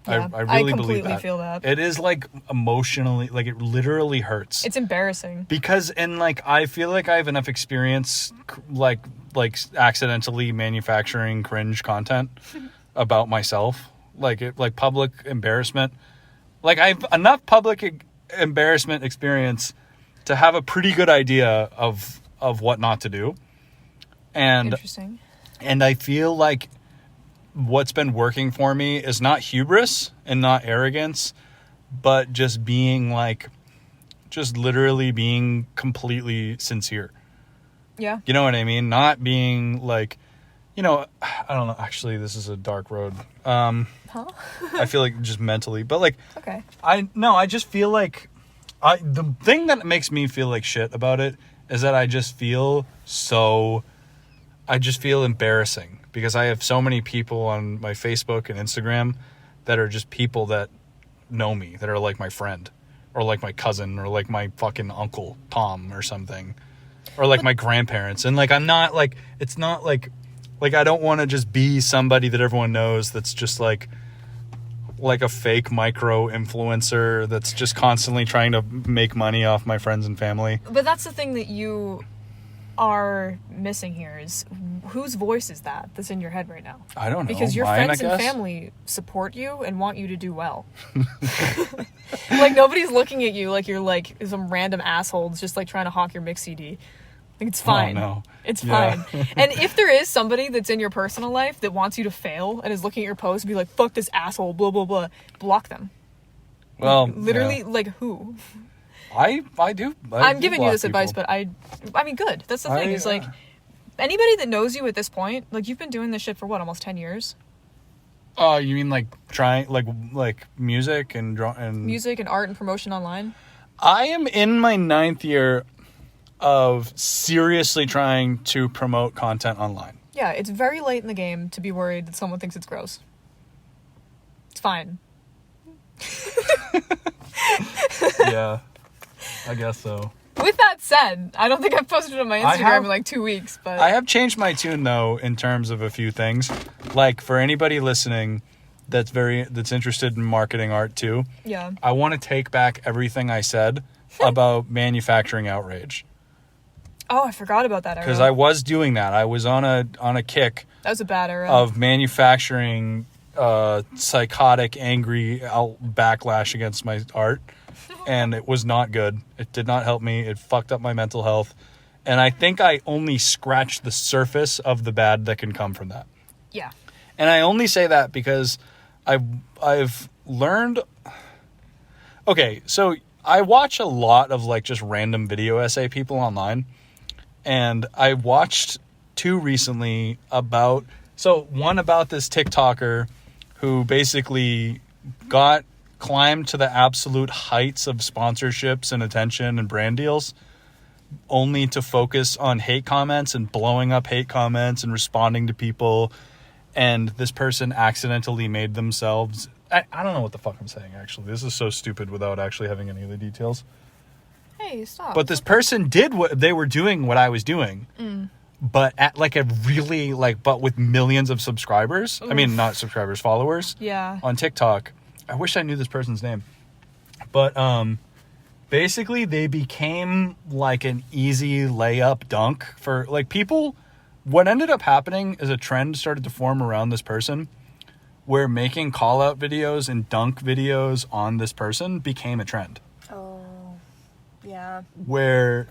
Yeah, I really completely believe that. feel that. It is, like, emotionally, like, it literally hurts. It's embarrassing. Because, and, like, I feel like I have enough experience, like accidentally manufacturing cringe content about myself. Like public embarrassment. Like, I have enough public embarrassment experience to have a pretty good idea of what not to do. And Interesting. And I feel like what's been working for me is not hubris and not arrogance, but just being like, just literally being completely sincere. Yeah. You know what I mean? Not being like, you know, I don't know. Actually, this is a dark road. Huh? I feel like just mentally, but like, Okay. I just feel like the thing that makes me feel like shit about it is that I just feel embarrassing because I have so many people on my Facebook and Instagram that are just people that know me, that are like my friend or like my cousin or like my fucking uncle Tom or something, or like my grandparents. And like, I'm not like, it's not like I don't want to just be somebody that everyone knows that's just like a fake micro influencer that's just constantly trying to make money off my friends and family. But that's the thing that you are missing here is whose voice is that's in your head right now? I don't know. Because your Mine, friends I and guess. family support you and want you to do well. Like, nobody's looking at you like you're like some random asshole that's just like trying to hawk your mix CD. Like, it's fine. Oh, no. It's Yeah. fine. And if there is somebody that's in your personal life that wants you to fail and is looking at your post and be like, fuck this asshole, blah, blah, blah, block them. Well, Literally, yeah. like, who? I do. I'm do giving you block this advice, people. but I mean, good. That's the thing, is like, anybody that knows you at this point, like, you've been doing this shit for what, almost 10 years? Oh, you mean like trying like music and Music and art and promotion online? I am in my 9th year of seriously trying to promote content online. Yeah, it's very late in the game to be worried that someone thinks it's gross. It's fine. Yeah, I guess so. With that said, I don't think I've posted it on my Instagram in like 2 weeks, but I have changed my tune though in terms of a few things. Like for anybody listening that's interested in marketing art too. Yeah. I want to take back everything I said about manufacturing outrage. Oh, I forgot about that era. Because I was doing that. I was on a kick. That was a bad era. Of manufacturing psychotic, angry backlash against my art. And it was not good. It did not help me. It fucked up my mental health. And I think I only scratched the surface of the bad that can come from that. Yeah. And I only say that because I've learned... Okay, so I watch a lot of like just random video essay people online. And I watched 2 recently about... So one about this TikToker who basically climbed to the absolute heights of sponsorships and attention and brand deals only to focus on hate comments and blowing up hate comments and responding to people. And this person accidentally made themselves... I don't know what the fuck I'm saying, actually. This is so stupid without actually having any of the details. Hey, stop. But this person did what they were doing, what I was doing. But at like a really but with millions of subscribers. Oof. I mean, not subscribers, followers. Yeah. On TikTok. I wish I knew this person's name. But basically they became like an easy layup dunk for like people. What ended up happening is a trend started to form around this person where making call out videos and dunk videos on this person became a trend. Oh, yeah. Where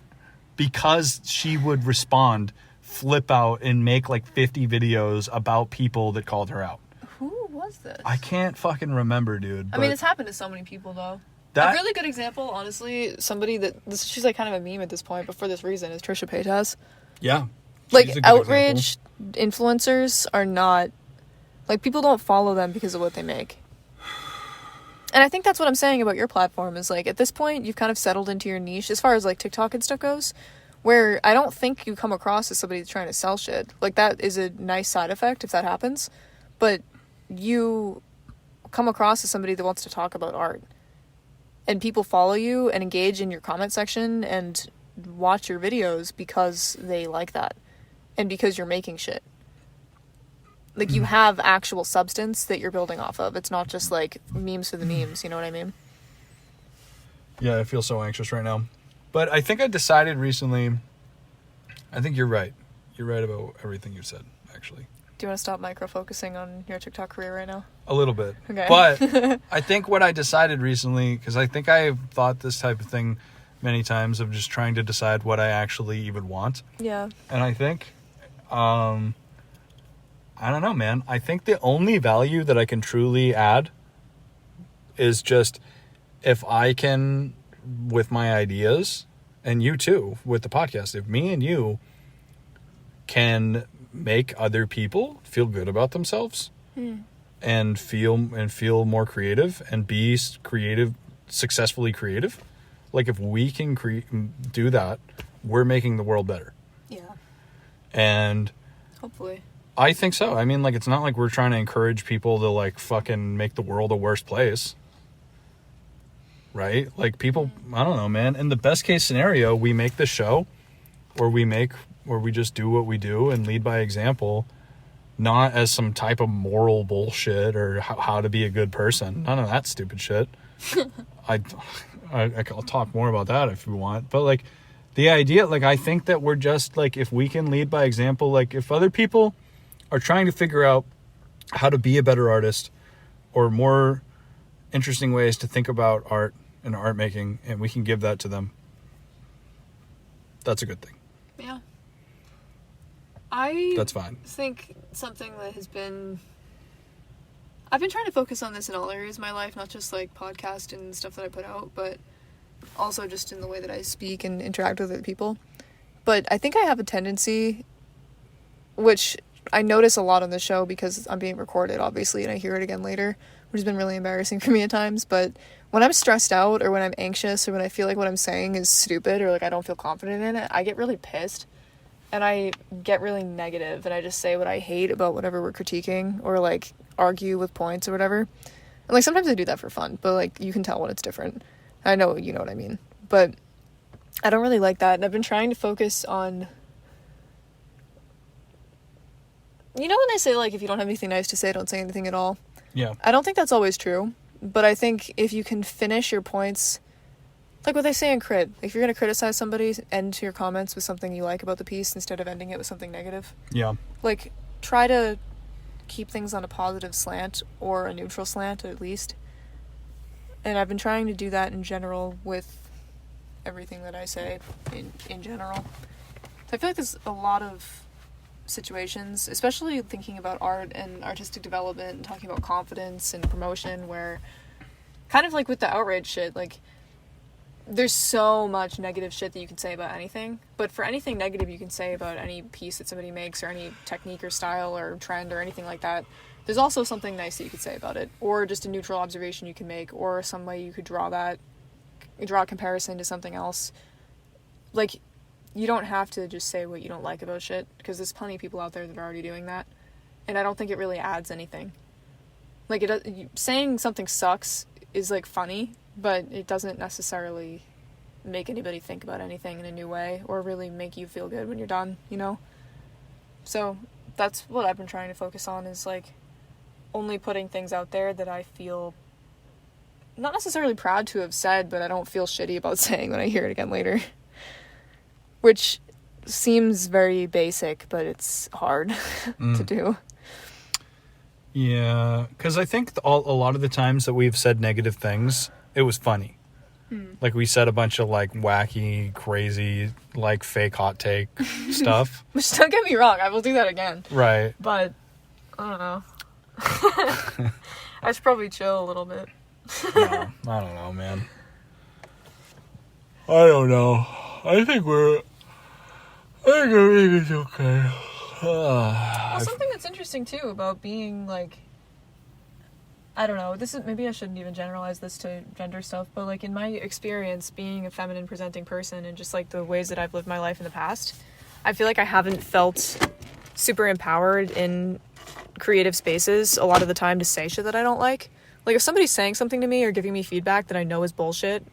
because she would respond, flip out and make like 50 videos about people that called her out. Who was this? I can't fucking remember, dude. I mean, it's happened to so many people, though. A really good example, honestly, somebody she's like kind of a meme at this point, but for this reason, is Trisha Paytas. Yeah. Like, outrage influencers are not... Like, people don't follow them because of what they make. And I think that's what I'm saying about your platform, is like, at this point, you've kind of settled into your niche, as far as like TikTok and stuff goes, where I don't think you come across as somebody that's trying to sell shit. Like, that is a nice side effect if that happens. But you come across as somebody that wants to talk about art. And people follow you and engage in your comment section and watch your videos because they like that. And because you're making shit. Like, you have actual substance that you're building off of. It's not just like memes for the memes, you know what I mean? Yeah, I feel so anxious right now. But I think I decided recently, I think you're right. You're right about everything you said, actually. Do you want to stop micro-focusing on your TikTok career right now? A little bit. Okay. But I think what I decided recently, because I think I've thought this type of thing many times of just trying to decide what I actually even want. Yeah. And I think, I don't know, man. I think the only value that I can truly add is just if I can, with my ideas, and you too, with the podcast, if me and you can make other people feel good about themselves and feel more creative and be creative, successfully creative. Like, if we can do that, we're making the world better. Yeah. And hopefully. I think so. I mean, like, it's not like we're trying to encourage people to like fucking make the world a worse place. Right? Like, people, I don't know, man. In the best case scenario, we make the show where we just do what we do and lead by example, not as some type of moral bullshit or how to be a good person. None of that stupid shit. I'll talk more about that if you want. But like the idea, like, I think that we're just like, if we can lead by example, like if other people are trying to figure out how to be a better artist or more interesting ways to think about art and art making, and we can give that to them, that's a good thing. Yeah. That's fine. Think something that has been... I've been trying to focus on this in all areas of my life, not just like podcast and stuff that I put out, but also just in the way that I speak and interact with other people. But I think I have a tendency, which I notice a lot on the show because I'm being recorded, obviously, and I hear it again later, which has been really embarrassing for me at times. But when I'm stressed out, or when I'm anxious, or when I feel like what I'm saying is stupid, or like I don't feel confident in it, I get really pissed. And I get really negative, and I just say what I hate about whatever we're critiquing, or like argue with points or whatever. And like sometimes I do that for fun, but like you can tell when it's different. I know you know what I mean. But I don't really like that, and I've been trying to focus on, you know, when they say like if you don't have anything nice to say, don't say anything at all. Yeah. I don't think that's always true, but I think if you can finish your points, like what they say in crit, if you're going to criticize somebody, end your comments with something you like about the piece instead of ending it with something negative. Yeah. Like, try to keep things on a positive slant, or a neutral slant at least. And I've been trying to do that in general with everything that I say in general. So I feel like there's a lot of situations, especially thinking about art and artistic development and talking about confidence and promotion, where kind of like with the outrage shit, like there's so much negative shit that you can say about anything, but for anything negative you can say about any piece that somebody makes, or any technique or style or trend or anything like that, there's also something nice that you could say about it, or just a neutral observation you can make, or some way you could draw a comparison to something else. Like, you don't have to just say what you don't like about shit, because there's plenty of people out there that are already doing that, and I don't think it really adds anything. Like, saying something sucks is like funny, but it doesn't necessarily make anybody think about anything in a new way, or really make you feel good when you're done, you know? So that's what I've been trying to focus on, is like only putting things out there that I feel not necessarily proud to have said, but I don't feel shitty about saying when I hear it again later. Which seems very basic, but it's hard to do. Yeah, because I think a lot of the times that we've said negative things, it was funny. Like, we said a bunch of like wacky, crazy, like fake hot take stuff. Which, don't get me wrong, I will do that again. Right. But I don't know. I should probably chill a little bit. No, I don't know, man. I don't know. I think it's okay. Well, something that's interesting too about being like, I don't know, maybe I shouldn't even generalize this to gender stuff, but like in my experience being a feminine presenting person, and just like the ways that I've lived my life in the past, I feel like I haven't felt super empowered in creative spaces a lot of the time to say shit that I don't like. Like, if somebody's saying something to me or giving me feedback that I know is bullshit,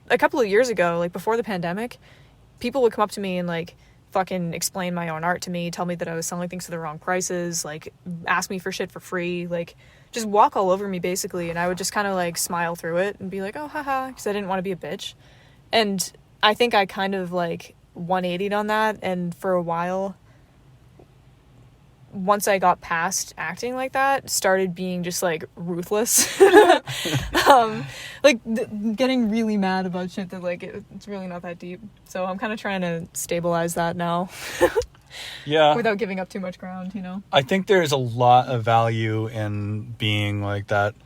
a couple of years ago, like before the pandemic, people would come up to me and like fucking explain my own art to me, tell me that I was selling things to the wrong prices, like ask me for shit for free, like just walk all over me basically, and I would just kind of like smile through it and be like, oh haha, because I didn't want to be a bitch. And I think I kind of like 180'd on that, and for a while, once I got past acting like that, started being just like ruthless. Getting really mad about shit that like it's really not that deep. So I'm kind of trying to stabilize that now. Yeah. Without giving up too much ground, you know? I think there's a lot of value in being like that,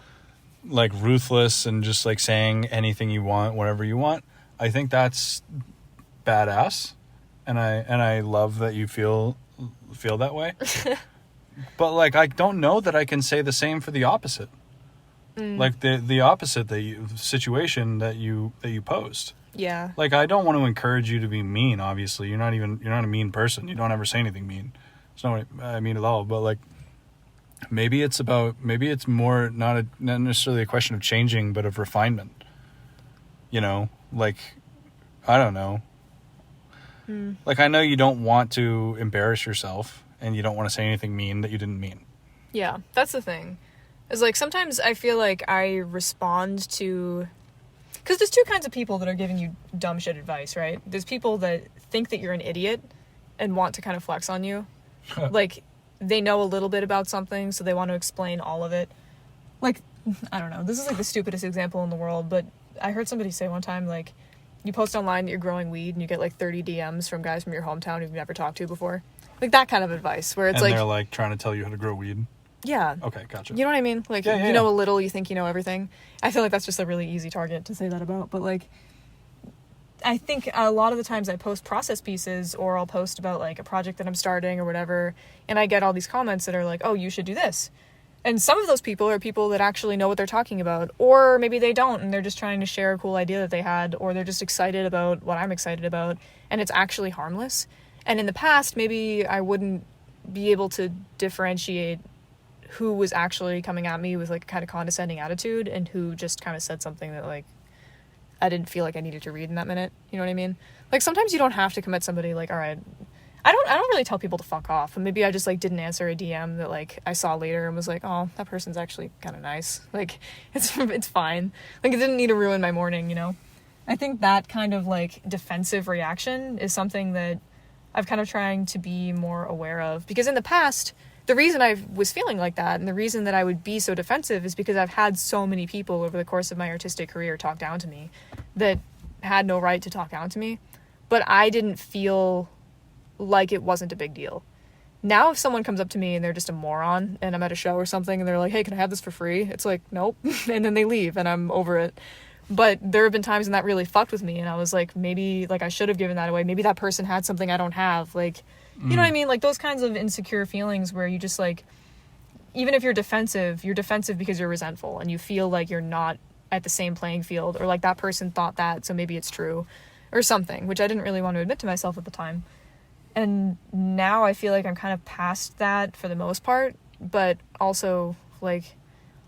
like ruthless and just like saying anything you want, whatever you want. I think that's badass. And I love that you feel that way. But like, I don't know that I can say the same for the opposite. Like the opposite situation that you posed. Yeah. Like, I don't want to encourage you to be mean, obviously. You're not a mean person. You don't ever say anything mean. It's not what I mean at all. But like, maybe it's more not necessarily a question of changing, but of refinement. You know, like, I don't know. Like, I know you don't want to embarrass yourself, and you don't want to say anything mean that you didn't mean. Yeah, that's the thing. It's like, sometimes I feel like I respond to... Because there's two kinds of people that are giving you dumb shit advice, right? There's people that think that you're an idiot and want to kind of flex on you. Like, they know a little bit about something, so they want to explain all of it. Like, I don't know, this is like the stupidest example in the world, but I heard somebody say one time, like, you post online that you're growing weed and you get like 30 DMs from guys from your hometown you've never talked to before. Like, that kind of advice where it's and like... they're like trying to tell you how to grow weed. Yeah. Okay, gotcha. You know what I mean? Like, yeah, you know a little, you think you know everything. I feel like that's just a really easy target to say that about. But like, I think a lot of the times I post process pieces, or I'll post about like a project that I'm starting or whatever, and I get all these comments that are like, oh, you should do this. And some of those people are people that actually know what they're talking about, or maybe they don't, and they're just trying to share a cool idea that they had, or they're just excited about what I'm excited about, and it's actually harmless. And in the past, maybe I wouldn't be able to differentiate who was actually coming at me with like a kind of condescending attitude and who just kind of said something that like I didn't feel like I needed to read in that minute. You know what I mean? Like sometimes you don't have to commit somebody like, all right, I don't really tell people to fuck off. And maybe I just like didn't answer a DM that like I saw later and was like, oh, that person's actually kind of nice. Like it's fine. Like it didn't need to ruin my morning, you know? I think that kind of like defensive reaction is something that I've kind of trying to be more aware of, because in the past, the reason I was feeling like that and the reason that I would be so defensive is because I've had so many people over the course of my artistic career talk down to me that had no right to talk down to me, but I didn't feel like it wasn't a big deal. Now if someone comes up to me and they're just a moron and I'm at a show or something and they're like, hey, can I have this for free? It's like, nope. And then they leave and I'm over it. But there have been times when that really fucked with me and I was like, maybe like I should have given that away. Maybe that person had something I don't have. Like, you know what I mean? Like those kinds of insecure feelings where you just like, even if you're defensive because you're resentful and you feel like you're not at the same playing field, or like that person thought that, so maybe it's true or something, which I didn't really want to admit to myself at the time. And now I feel like I'm kind of past that for the most part, but also like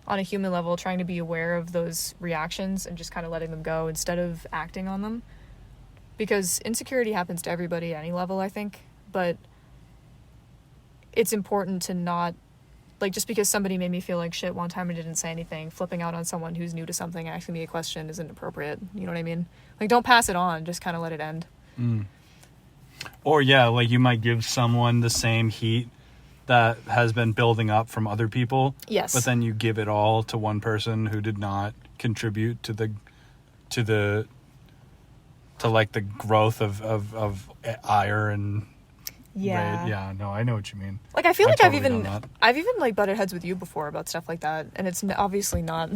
on a human level, trying to be aware of those reactions and just kind of letting them go instead of acting on them. Because insecurity happens to everybody at any level, I think. But it's important to not, like, just because somebody made me feel like shit one time and didn't say anything, flipping out on someone who's new to something, asking me a question isn't appropriate. You know what I mean? Like, don't pass it on. Just kind of let it end. Or, yeah, like, you might give someone the same heat that has been building up from other people. Yes. But then you give it all to one person who did not contribute to the growth of ire and... Yeah. Right. Yeah, no, I know what you mean. Like, I feel like I've even like butted heads with you before about stuff like that, and it's obviously not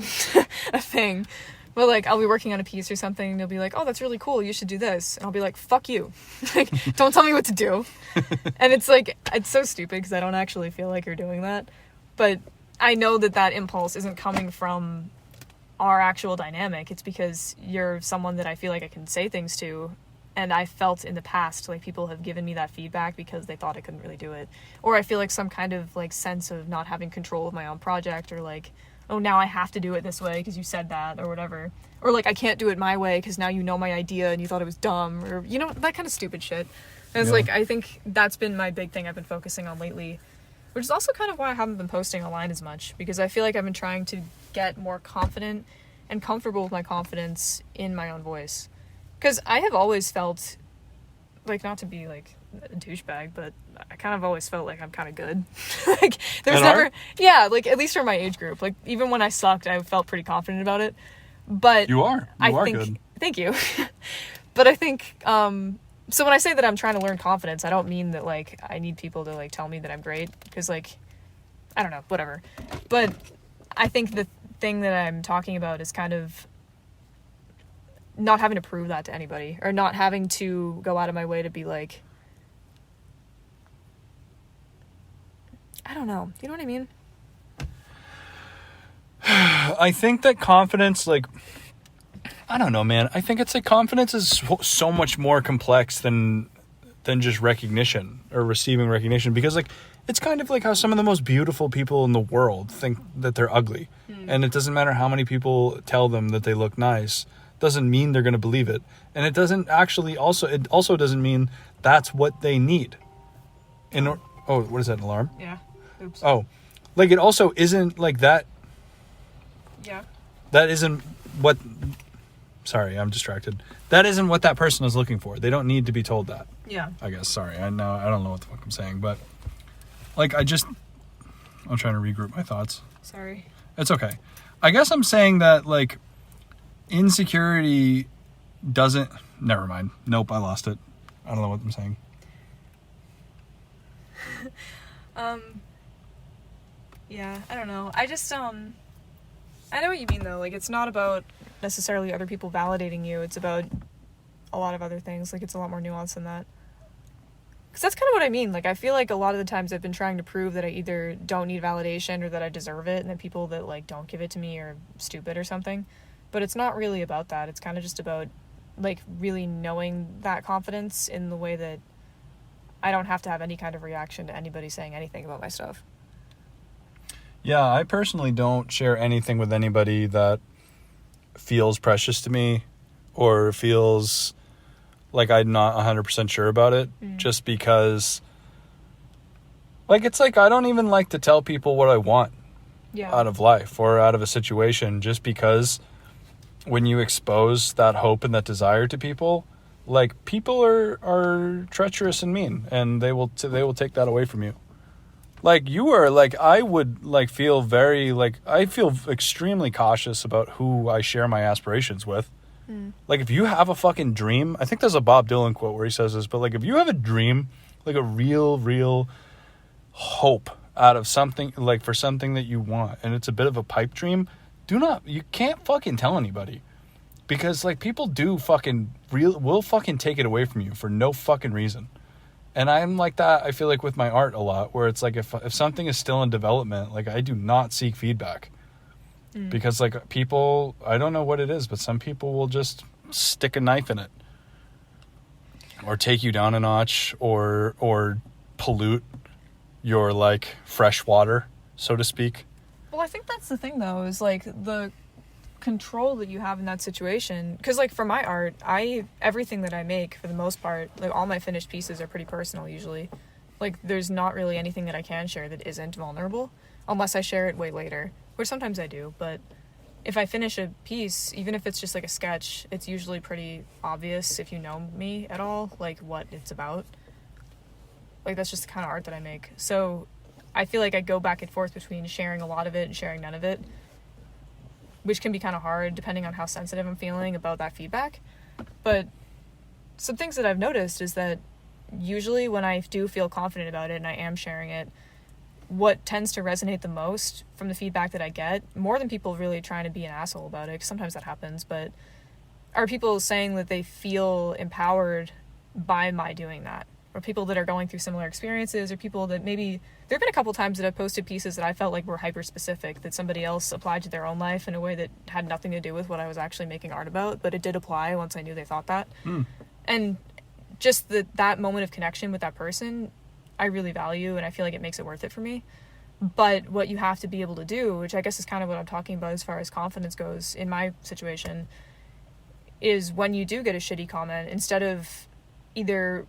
a thing. But like, I'll be working on a piece or something, and you'll be like, "Oh, that's really cool. You should do this," and I'll be like, "Fuck you! Like, don't tell me what to do." And it's like, it's so stupid because I don't actually feel like you're doing that, but I know that impulse isn't coming from our actual dynamic. It's because you're someone that I feel like I can say things to. And I felt in the past like people have given me that feedback because they thought I couldn't really do it. Or I feel like some kind of like sense of not having control of my own project, or like, oh, now I have to do it this way because you said that, or whatever. Or like, I can't do it my way because now you know my idea and you thought it was dumb, or, you know, that kind of stupid shit. And it's like, I think that's been my big thing I've been focusing on lately, which is also kind of why I haven't been posting online as much, because I feel like I've been trying to get more confident and comfortable with my confidence in my own voice. Because I have always felt, like, not to be, like, a douchebag, but I kind of always felt like I'm kind of good. Like, there's never... Art? Yeah, like, at least for my age group. Like, even when I sucked, I felt pretty confident about it. But... You are good. Thank you. But I think, so when I say that I'm trying to learn confidence, I don't mean that, like, I need people to, like, tell me that I'm great. Because, like, I don't know, whatever. But I think the thing that I'm talking about is kind of... not having to prove that to anybody, or not having to go out of my way to be like, I don't know. You know what I mean? I think that confidence, like, I don't know, man. I think it's like confidence is so much more complex than just recognition or receiving recognition, because like it's kind of like how some of the most beautiful people in the world think that they're ugly. And it doesn't matter how many people tell them that they look nice. Doesn't mean they're going to believe it. And it doesn't actually it also doesn't mean that's what they need. What is that, an alarm? Yeah. Oops. Oh, like it also isn't like that. Yeah. That isn't what, sorry, I'm distracted. That isn't what that person is looking for. They don't need to be told that. Yeah. I guess, sorry. I don't know what the fuck I'm saying, but like I'm trying to regroup my thoughts. Sorry. It's okay. I guess I'm saying that like, insecurity doesn't... Never mind. Nope, I lost it. I don't know what I'm saying. Yeah, I don't know. I just, I know what you mean, though. Like, it's not about necessarily other people validating you. It's about a lot of other things. Like, it's a lot more nuanced than that. Because that's kind of what I mean. Like, I feel like a lot of the times I've been trying to prove that I either don't need validation or that I deserve it, and that people that, like, don't give it to me are stupid or something. But it's not really about that. It's kind of just about, like, really knowing that confidence in the way that I don't have to have any kind of reaction to anybody saying anything about my stuff. Yeah, I personally don't share anything with anybody that feels precious to me or feels like I'm not 100% sure about it, just because, like, it's like I don't even like to tell people what I want out of life or out of a situation, just because when you expose that hope and that desire to people, like, people are treacherous and mean, and they will take that away from you. Like, you are, like, I would, like, feel very, like, I feel extremely cautious about who I share my aspirations with. Like, if you have a fucking dream, I think there's a Bob Dylan quote where he says this, but, like, if you have a dream, like a real hope out of something, like, for something that you want, and it's a bit of a pipe dream, you can't fucking tell anybody. Because, like, people will fucking take it away from you for no fucking reason. And I'm like that, I feel like, with my art a lot, where it's like, if something is still in development, like, I do not seek feedback. Because, like, people, I don't know what it is, but some people will just stick a knife in it. Or take you down a notch, or pollute your, like, fresh water, so to speak. Well, I think that's the thing, though, is, like, the control that you have in that situation. Because, like, for my art, everything that I make, for the most part, like, all my finished pieces are pretty personal, usually. Like, there's not really anything that I can share that isn't vulnerable, unless I share it way later, which sometimes I do. But if I finish a piece, even if it's just, like, a sketch, it's usually pretty obvious, if you know me at all, like, what it's about. Like, that's just the kind of art that I make. So I feel like I go back and forth between sharing a lot of it and sharing none of it, which can be kind of hard depending on how sensitive I'm feeling about that feedback. But some things that I've noticed is that usually when I do feel confident about it and I am sharing it, what tends to resonate the most from the feedback that I get, more than people really trying to be an asshole about it, because sometimes that happens, but are people saying that they feel empowered by my doing that. Or people that are going through similar experiences, or people that maybe, there have been a couple times that I've posted pieces that I felt like were hyper-specific, that somebody else applied to their own life in a way that had nothing to do with what I was actually making art about, but it did apply once I knew they thought that. And just that moment of connection with that person, I really value, and I feel like it makes it worth it for me. But what you have to be able to do, which I guess is kind of what I'm talking about as far as confidence goes in my situation, is when you do get a shitty comment, instead of either,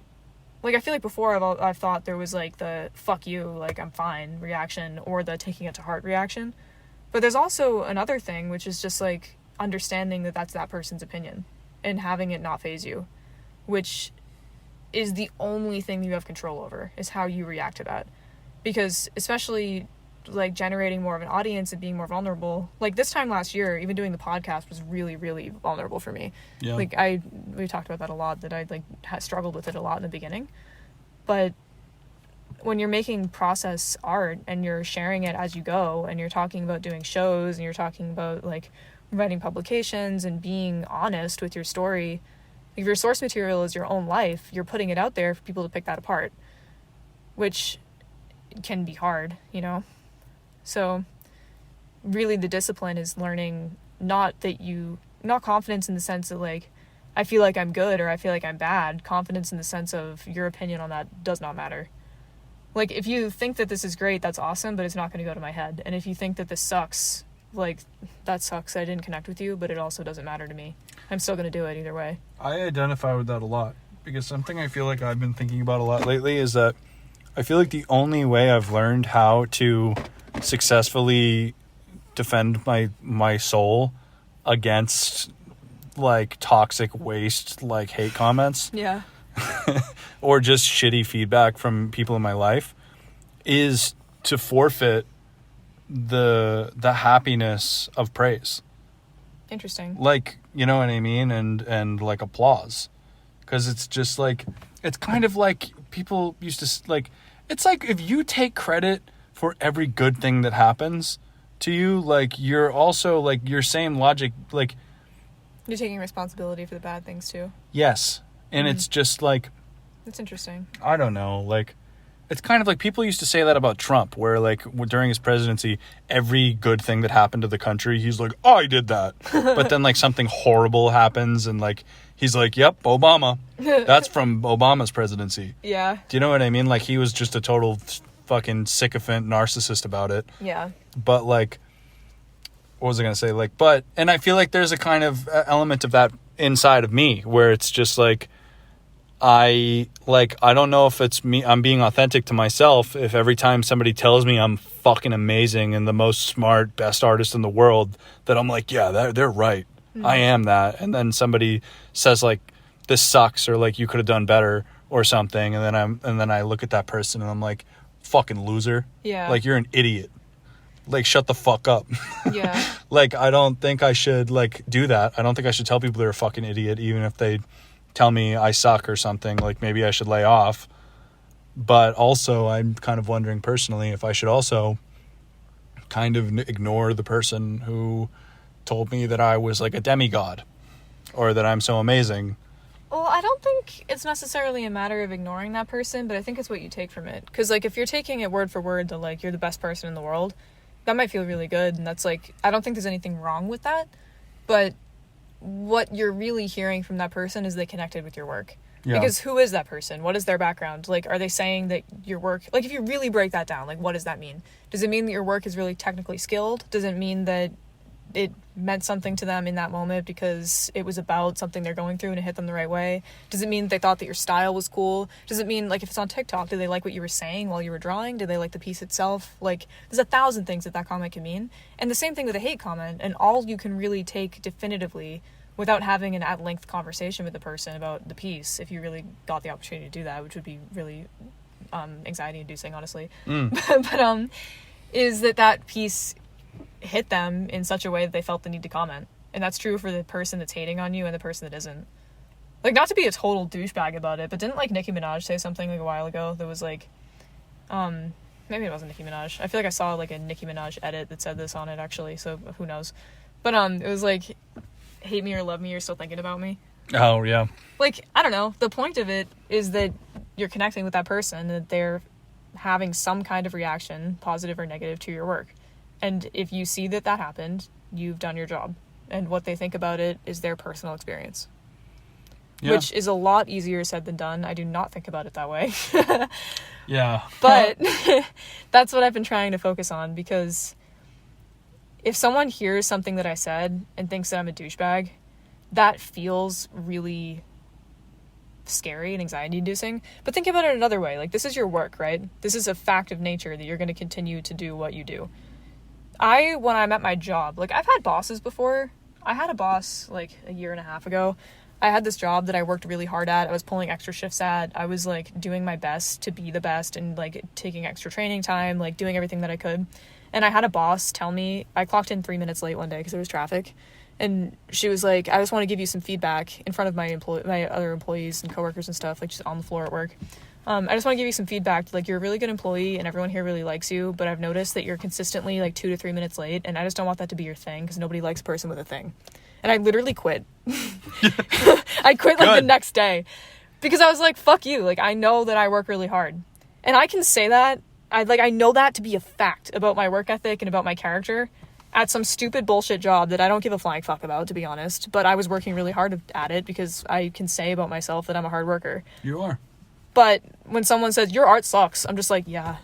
like, I feel like before I've thought there was, like, the fuck you, like, I'm fine reaction, or the taking it to heart reaction. But there's also another thing, which is just, like, understanding that that's that person's opinion and having it not faze you, which is the only thing you have control over, is how you react to that. Because especially, like, generating more of an audience and being more vulnerable, like, this time last year, even doing the podcast was really, really vulnerable for me. Yeah. Like, we talked about that a lot, that I, like, struggled with it a lot in the beginning. But when you're making process art and you're sharing it as you go, and you're talking about doing shows, and you're talking about, like, writing publications and being honest with your story, if your source material is your own life, you're putting it out there for people to pick that apart, which can be hard, you know? So really the discipline is learning not confidence in the sense that, like, I feel like I'm good or I feel like I'm bad. Confidence in the sense of your opinion on that does not matter. Like, if you think that this is great, that's awesome, but it's not going to go to my head. And if you think that this sucks, like, that sucks. I didn't connect with you, but it also doesn't matter to me. I'm still going to do it either way. I identify with that a lot, because something I feel like I've been thinking about a lot lately is that I feel like the only way I've learned how to successfully defend my soul against, like, toxic waste, like, hate comments, Yeah. or just shitty feedback from people in my life, is to forfeit the happiness of praise. Interesting. Like, you know what I mean? And like, applause. Because it's just, like, it's kind of like people used to, like, it's like if you take credit for every good thing that happens to you, like, you're also, like, your same logic, like, You're taking responsibility for the bad things too. Yes. And it's just like, That's interesting. I don't know, like, it's kind of like people used to say that about Trump, where like during his presidency, every good thing that happened to the country, he's like, I did that. But then like something horrible happens and like, he's like, yep, Obama. That's from Obama's presidency. Yeah. Do you know what I mean? Like he was just a total fucking sycophant narcissist about it. Yeah. But like, what was I going to say? Like, but, and I feel like there's a kind of element of that inside of me where it's just like, I don't know if it's me, I'm being authentic to myself if every time somebody tells me I'm fucking amazing and the most smart, best artist in the world, that I'm like, yeah, they're right. I am that. And then somebody says like, this sucks, or like you could have done better or something. And then I look at that person and I'm like, fucking loser. Yeah. Like you're an idiot. Like shut the fuck up. Yeah. Like I don't think I should like do that. I don't think I should tell people they're a fucking idiot, even if they tell me I suck or something. Like maybe I should lay off. But also I'm kind of wondering personally if I should also kind of ignore the person who told me that I was like a demigod or that I'm so amazing. Well, I don't think it's necessarily a matter of ignoring that person, but I think it's what you take from it. Because like if you're taking it word for word that like you're the best person in the world, that might feel really good, and that's like, I don't think there's anything wrong with that. But what you're really hearing from that person is they connected with your work. Yeah. Because who is that person? What is their background? Like, are they saying that your work, like if you really break that down, like what does that mean? Does it mean that your work is really technically skilled? Does it mean that it meant something to them in that moment because it was about something they're going through and it hit them the right way? Does it mean they thought that your style was cool? Does it mean, like, if it's on TikTok, did they like what you were saying while you were drawing? Did they like the piece itself? Like, there's 1,000 things that comment can mean. And the same thing with a hate comment, and all you can really take definitively without having an at-length conversation with the person about the piece, if you really got the opportunity to do that, which would be really anxiety-inducing, honestly. But is that piece hit them in such a way that they felt the need to comment. And that's true for the person that's hating on you and the person that isn't. Like, not to be a total douchebag about it, but didn't, like, Nicki Minaj say something, like, a while ago that was, like, maybe it wasn't Nicki Minaj. I feel like I saw, like, a Nicki Minaj edit that said this on it, actually, so who knows. But, it was, like, hate me or love me, you're still thinking about me. Oh, yeah. Like, I don't know. The point of it is that you're connecting with that person, that they're having some kind of reaction, positive or negative, to your work. And if you see that happened, you've done your job. And what they think about it is their personal experience. Yeah. Which is a lot easier said than done. I do not think about it that way. Yeah. But that's what I've been trying to focus on, because if someone hears something that I said and thinks that I'm a douchebag, that feels really scary and anxiety-inducing. But think about it another way. Like, this is your work, right? This is a fact of nature that you're going to continue to do what you do. When I'm at my job, like, I've had bosses before. I had a boss, like, a year and a half ago. I had this job that I worked really hard at. I was pulling extra shifts at. I was, like, doing my best to be the best and, like, taking extra training time, like, doing everything that I could. And I had a boss tell me, I clocked in 3 minutes late one day because there was traffic. And she was like, I just want to give you some feedback in front of my other employees and coworkers and stuff, like, just on the floor at work. I just want to give you some feedback. Like, you're a really good employee and everyone here really likes you, but I've noticed that you're consistently, like, 2 to 3 minutes late, and I just don't want that to be your thing because nobody likes a person with a thing. And I literally quit. I quit, like, the next day because I was like, fuck you. Like, I know that I work really hard. And I can say that. I know that to be a fact about my work ethic and about my character at some stupid bullshit job that I don't give a flying fuck about, to be honest. But I was working really hard at it because I can say about myself that I'm a hard worker. You are. But when someone says, your art sucks, I'm just like, yeah.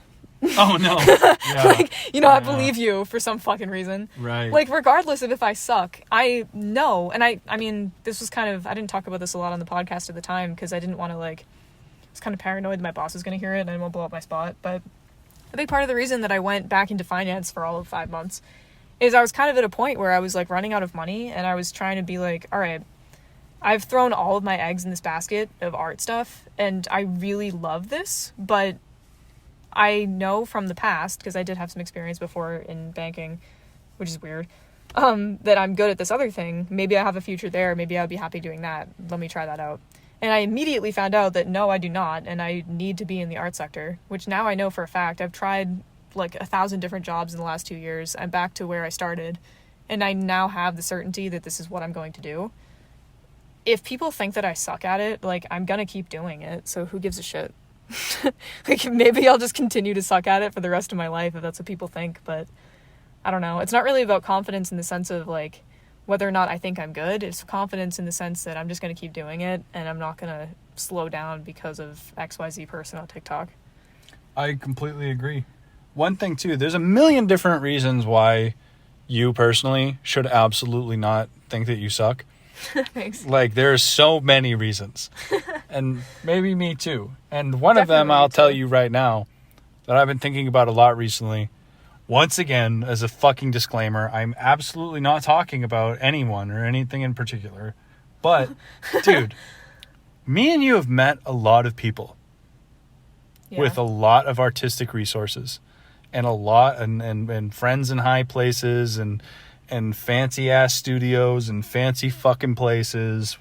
Oh, no. Yeah. Like, you know, I believe you for some fucking reason. Right. Like, regardless of if I suck, I know. And I mean, this was kind of, I didn't talk about this a lot on the podcast at the time because I didn't want to, like, I was kind of paranoid that my boss was going to hear it and I won't blow up my spot. But a big part of the reason that I went back into finance for all of 5 months is I was kind of at a point where I was, like, running out of money, and I was trying to be like, all right, I've thrown all of my eggs in this basket of art stuff, and I really love this, but I know from the past, because I did have some experience before in banking, which is weird, that I'm good at this other thing. Maybe I have a future there. Maybe I'd be happy doing that. Let me try that out. And I immediately found out that no, I do not, and I need to be in the art sector, which now I know for a fact. I've tried, like, 1,000 different jobs in the last 2 years. I'm back to where I started, and I now have the certainty that this is what I'm going to do. if people think that I suck at it, like, I'm gonna keep doing it, so who gives a shit? Like, maybe I'll just continue to suck at it for the rest of my life if that's what people think, but I don't know. It's not really about confidence in the sense of, like, whether or not I think I'm good. It's confidence in the sense that I'm just gonna keep doing it, and I'm not gonna slow down because of XYZ person on TikTok. I completely agree. One thing, too, there's a million different reasons why you personally should absolutely not think that you suck. Thanks. Like, there's so many reasons. And maybe me too. And one of them Definitely I'll me tell too. you right now that I've been thinking about a lot recently. Once again, as a fucking disclaimer, I'm absolutely not talking about anyone or anything in particular. But, dude, me and you have met a lot of people Yeah. with a lot of artistic resources and a lot and friends in high places and fancy ass studios and fancy fucking places,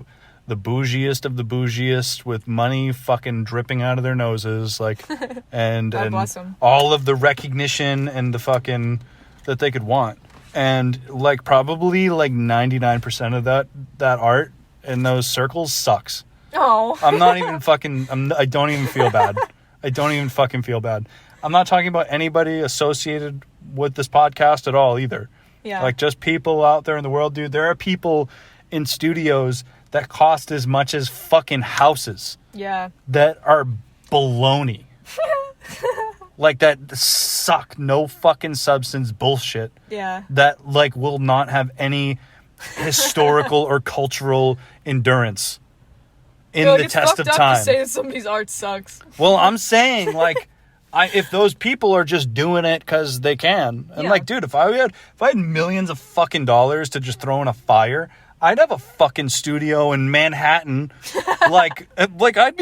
the bougiest of the bougiest with money fucking dripping out of their noses, like, and God bless 'em. all of the recognition and the fucking that they could want. And like probably like 99% of that art in those circles sucks. Oh. I'm not even fucking, I don't even feel bad. I don't even fucking feel bad. I'm not talking about anybody associated with this podcast at all either. Yeah. Like, just people out there in the world, dude. There are people in studios that cost as much as fucking houses Yeah. that are baloney. Like, that suck, no fucking substance bullshit. Yeah. That, like, will not have any historical or cultural endurance in the It's test of fucked up time. to say that somebody's art sucks. Well, I'm saying, like, if those people are just doing it because they can, and Yeah. like, dude, if I had millions of fucking dollars to just throw in a fire, I'd have a fucking studio in Manhattan. like I'd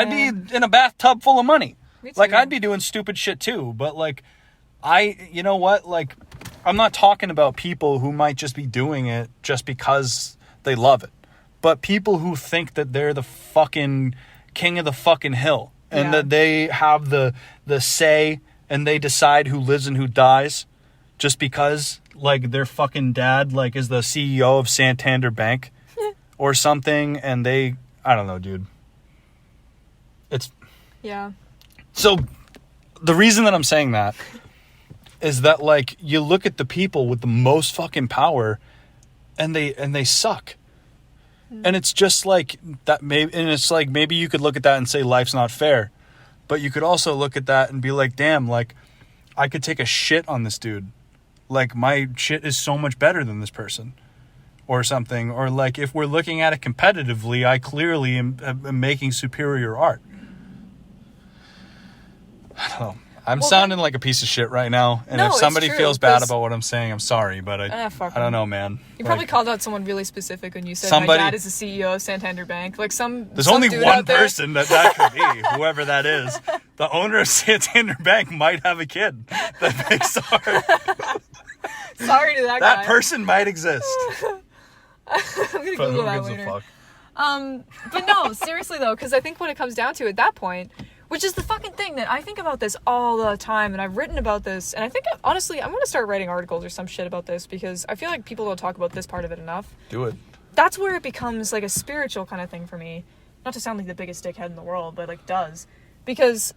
be in a bathtub full of money. Me Like, too. I'd be doing stupid shit too. But like, you know what? Like, I'm not talking about people who might just be doing it just because they love it, but people who think that they're the fucking king of the fucking hill. And Yeah. that they have the say and they decide who lives and who dies just because, like, their fucking dad, like, is the CEO of Santander Bank or something. And they, I don't know, dude. It's Yeah. so the reason that I'm saying that is that, like, you look at the people with the most fucking power and they suck. And it's just like that, maybe you could look at that and say life's not fair, but you could also look at that and be like, damn, like, I could take a shit on this dude. Like, my shit is so much better than this person or something. Or like, if we're looking at it competitively, I clearly am making superior art. I don't know. I'm sounding like a piece of shit right now. And No, if it's somebody true, feels bad 'cause- about what I'm saying, I'm sorry, but I fuck don't 'em. know, man. You probably Like, called out someone really specific when you said Somebody- my dad is the CEO of Santander Bank. Like, there's some only dude one out there- person that could be, whoever that is. The owner of Santander Bank might have a kid that makes art. Sorry to that guy. That person might exist. I'm gonna But Google who that gives a later. fuck? But no, seriously though, because I think what it comes down to at that point, which is the fucking thing that I think about this all the time, and I've written about this, and I think, honestly, I'm gonna start writing articles or some shit about this, because I feel like people don't talk about this part of it enough. Do it. That's where it becomes like a spiritual kind of thing for me. Not to sound like the biggest dickhead in the world, but like does. Because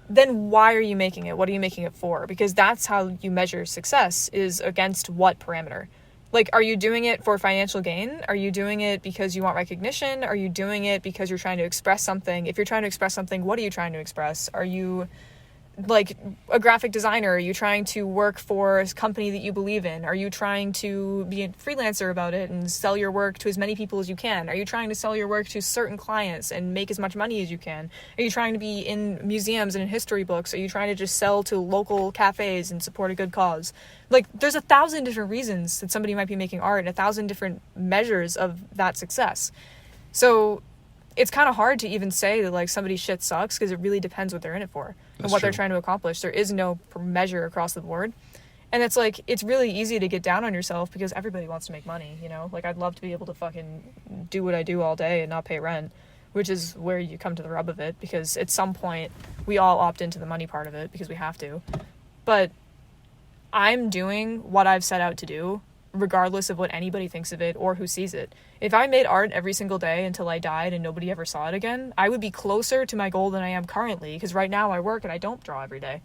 then why are you making it? What are you making it for? Because that's how you measure success, is against what parameter. Like, are you doing it for financial gain? Are you doing it because you want recognition? Are you doing it because you're trying to express something? If you're trying to express something, what are you trying to express? Are you, like, a graphic designer? Are you trying to work for a company that you believe in? Are you trying to be a freelancer about it and sell your work to as many people as you can? Are you trying to sell your work to certain clients and make as much money as you can? Are you trying to be in museums and in history books? Are you trying to just sell to local cafes and support a good cause? Like, there's 1,000 different reasons that somebody might be making art and 1,000 different measures of that success. So it's kind of hard to even say that, like, somebody's shit sucks, because it really depends what they're in it for and what they're trying to accomplish. There is no measure across the board. And it's like, it's really easy to get down on yourself because everybody wants to make money, you know? Like, I'd love to be able to fucking do what I do all day and not pay rent, which is where you come to the rub of it, because at some point we all opt into the money part of it because we have to. But I'm doing what I've set out to do regardless of what anybody thinks of it or who sees it. If I made art every single day until I died and nobody ever saw it again, I would be closer to my goal than I am currently, because right now I work and I don't draw every day.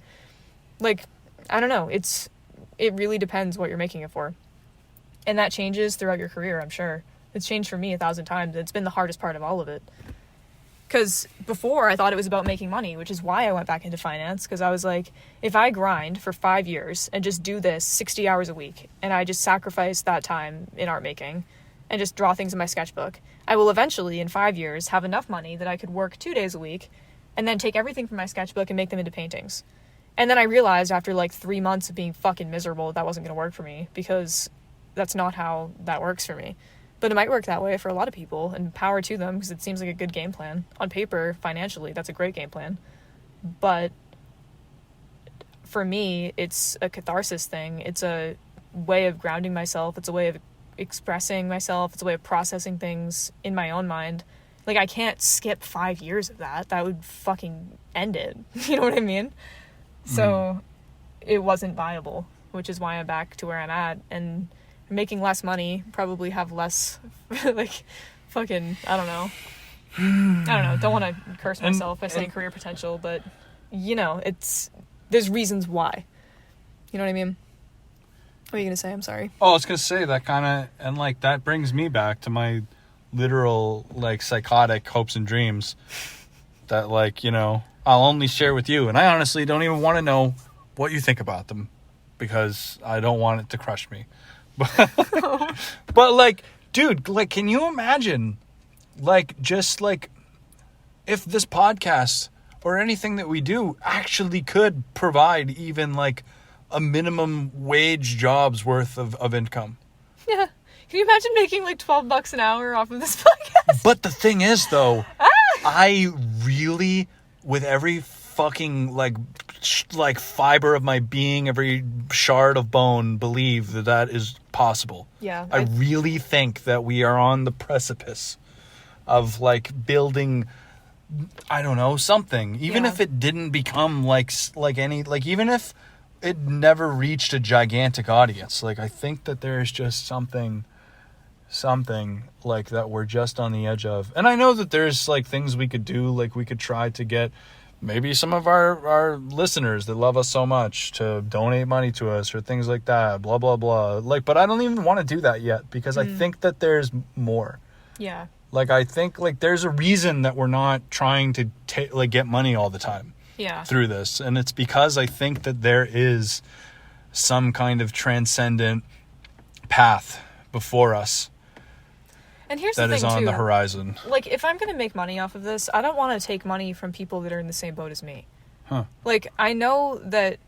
Like, I don't know. It really depends what you're making it for. And that changes throughout your career, I'm sure. It's changed for me 1,000 times. It's been the hardest part of all of it. Because before, I thought it was about making money, which is why I went back into finance. Because I was like, if I grind for 5 years and just do this 60 hours a week, and I just sacrifice that time in art making and just draw things in my sketchbook, I will eventually, in 5 years, have enough money that I could work 2 days a week and then take everything from my sketchbook and make them into paintings. And then I realized after like 3 months of being fucking miserable, that wasn't going to work for me, because that's not how that works for me. But it might work that way for a lot of people, and power to them, because it seems like a good game plan. On paper, financially, that's a great game plan. But for me, it's a catharsis thing. It's a way of grounding myself. It's a way of expressing myself. It's a way of processing things in my own mind. Like, I can't skip 5 years of that. That would fucking end it. You know what I mean? So it wasn't viable, which is why I'm back to where I'm at. And making less money, probably have less, like, fucking, I don't know. Don't want to curse myself by saying career potential, but, you know, there's reasons why. You know what I mean? What are you going to say? I'm sorry. Oh, I was going to say that kind of, and, like, that brings me back to my literal, like, psychotic hopes and dreams that, like, you know, I'll only share with you. And I honestly don't even want to know what you think about them, because I don't want it to crush me. But like, dude, like, can you imagine, like, just like, if this podcast or anything that we do actually could provide even like a minimum wage job's worth of income? Yeah. Can you imagine making like $12 an hour off of this podcast? But the thing is, though, I really, with every fucking like fiber of my being, every shard of bone, believe that is possible. Yeah. I really think that we are on the precipice of like building, I don't know, something. Even if it didn't become like any, like, even if it never reached a gigantic audience, like, I think that there's just something like that we're just on the edge of. And I know that there's like things we could do, like we could try to get maybe some of our listeners that love us so much to donate money to us or things like that, blah, blah, blah. Like, but I don't even want to do that yet, because I think that there's more. Yeah. Like, I think, like, there's a reason that we're not trying to like get money all the time. Yeah. Through this. And it's because I think that there is some kind of transcendent path before us. And here's the thing, that is on too, the horizon. Like, if I'm going to make money off of this, I don't want to take money from people that are in the same boat as me. Huh. Like, I know that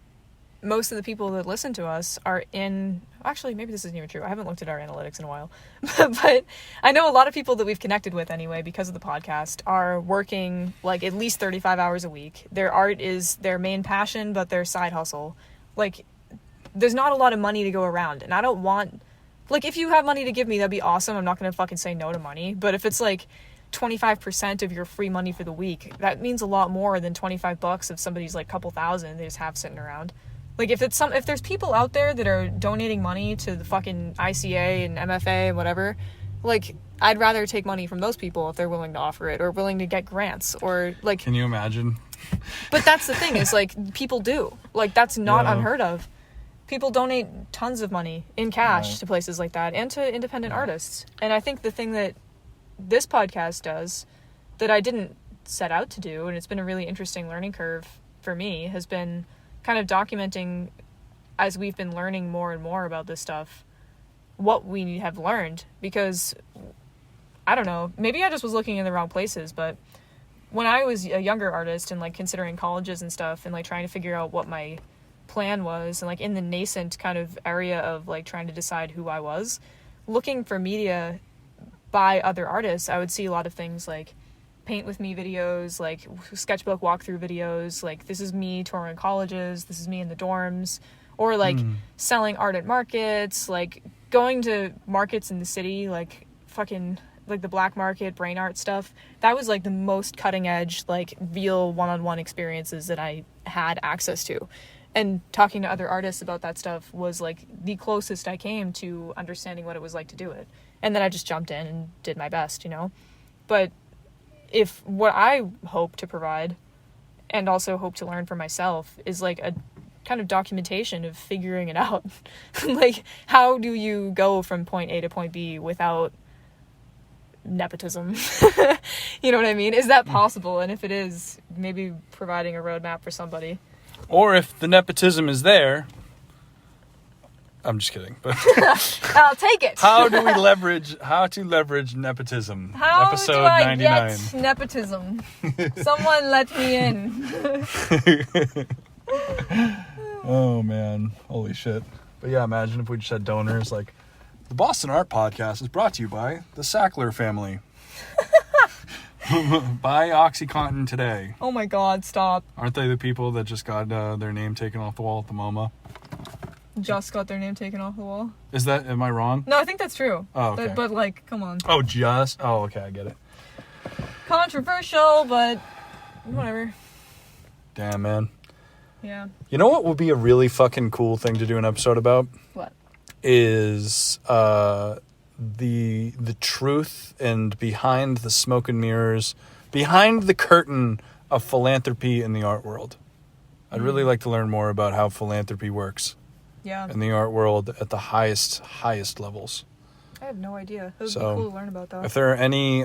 most of the people that listen to us are in... Actually, maybe this isn't even true. I haven't looked at our analytics in a while. But I know a lot of people that we've connected with anyway, because of the podcast, are working, like, at least 35 hours a week. Their art is their main passion, but their side hustle. Like, there's not a lot of money to go around. And I don't want... Like, if you have money to give me, that'd be awesome. I'm not going to fucking say no to money. But if it's, like, 25% of your free money for the week, that means a lot more than $25 of somebody's, like, couple thousand they just have sitting around. Like, if there's people out there that are donating money to the fucking ICA and MFA and whatever, like, I'd rather take money from those people if they're willing to offer it, or willing to get grants, or, like... Can you imagine? But that's the thing, is, like, people do. Like, that's not unheard of. People donate tons of money in cash to places like that, and to independent artists. And I think the thing that this podcast does, that I didn't set out to do, and it's been a really interesting learning curve for me, has been kind of documenting, as we've been learning more and more about this stuff, what we have learned. Because, I don't know, maybe I just was looking in the wrong places, but when I was a younger artist and, like, considering colleges and stuff, and, like, trying to figure out what my plan was, and, like, in the nascent kind of area of, like, trying to decide who I was, looking for media by other artists, I would see a lot of things like paint with me videos, like sketchbook walkthrough videos, like, this is me touring colleges, this is me in the dorms, or like selling art at markets, like going to markets in the city, like fucking like the black market, brain art stuff. That was like the most cutting edge, like real one-on-one experiences that I had access to. And talking to other artists about that stuff was like the closest I came to understanding what it was like to do it. And then I just jumped in and did my best, you know? But if what I hope to provide and also hope to learn for myself is like a kind of documentation of figuring it out. Like, how do you go from point A to point B without nepotism? You know what I mean? Is that possible? And if it is, maybe providing a roadmap for somebody. Or if the nepotism is there, I'm just kidding. But I'll take it. how to leverage nepotism? How Episode do I 99. get nepotism? Someone let me in. Oh man, holy shit. But yeah, imagine if we just had donors like, the Boston Art Podcast is brought to you by the Sackler family. Buy OxyContin today. Oh my god, stop. Aren't they the people that just got their name taken off the wall at the MoMA? Just got their name taken off the wall. Am I wrong? No, I think that's true. Oh, okay. But like, come on. Oh, okay, I get it. Controversial, but whatever. Damn, man. Yeah. You know what would be a really fucking cool thing to do an episode about? What? Is the truth and behind the smoke and mirrors, behind the curtain of philanthropy in the art world. I'd really like to learn more about how philanthropy works. Yeah. In the art world at the highest levels. I have no idea. It would be cool to learn about that. If there are any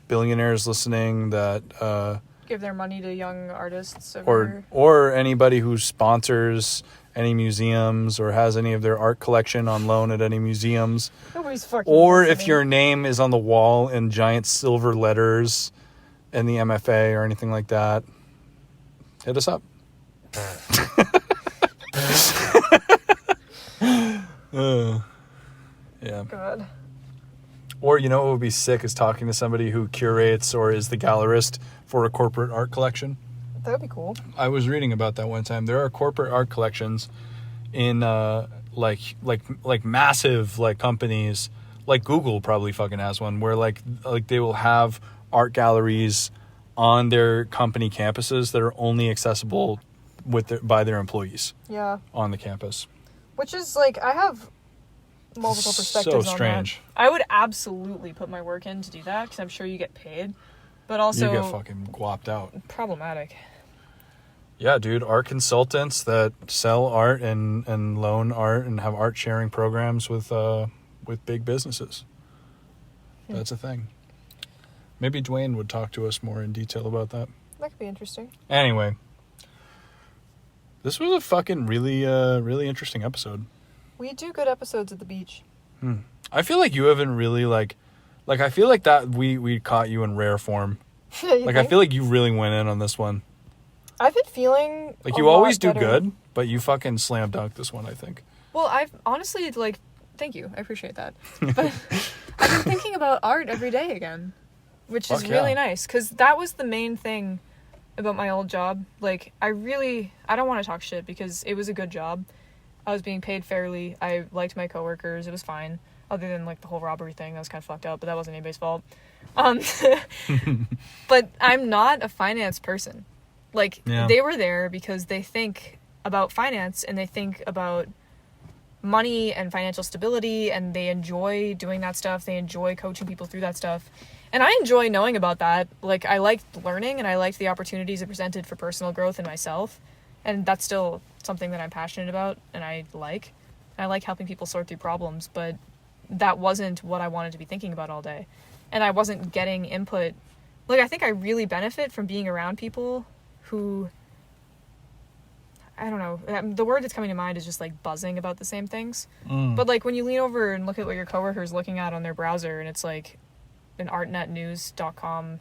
billionaires listening that give their money to young artists or anybody who sponsors any museums or has any of their art collection on loan at any museums, nobody's fucking or listening. if your name is on the wall in giant silver letters in the MFA or anything like that, hit us up. Yeah. God. Or you know what would be sick is talking to somebody who curates or is the gallerist for a corporate art collection. That would be cool. I was reading about that one time. There are corporate art collections in like massive like companies, like Google probably fucking has one, where like they will have art galleries on their company campuses that are only accessible by their employees. Yeah. On the campus. Which is like, I have multiple perspectives so strange. on that. I would absolutely put my work in to do that because I'm sure you get paid, but also you get fucking guapped out. Problematic. Yeah, dude, art consultants that sell art and loan art and have art sharing programs with big businesses. Yeah. That's a thing. Maybe Dwayne would talk to us more in detail about that. That could be interesting. Anyway, this was a fucking really interesting episode. We do good episodes at the beach. I feel like you haven't really like I feel like that we caught you in rare form. Like, I feel like you really went in on this one. I've been feeling like you always do good, but you fucking slam dunk this one, I think. Well, I've honestly thank you. I appreciate that. But I've been thinking about art every day again, which is really nice because that was the main thing about my old job. Like, I don't want to talk shit because it was a good job. I was being paid fairly. I liked my coworkers. It was fine. Other than like the whole robbery thing, that was kind of fucked up, but that wasn't anybody's fault. But I'm not a finance person. Like, They were there because they think about finance and they think about money and financial stability, and they enjoy doing that stuff. They enjoy coaching people through that stuff. And I enjoy knowing about that. Like, I liked learning and I liked the opportunities it presented for personal growth in myself. And that's still something that I'm passionate about and I like. I like helping people sort through problems, but that wasn't what I wanted to be thinking about all day. And I wasn't getting input. Like, I think I really benefit from being around people who, I don't know, the word that's coming to mind is just like buzzing about the same things. But like when you lean over and look at what your coworker's looking at on their browser and it's like an artnetnews.com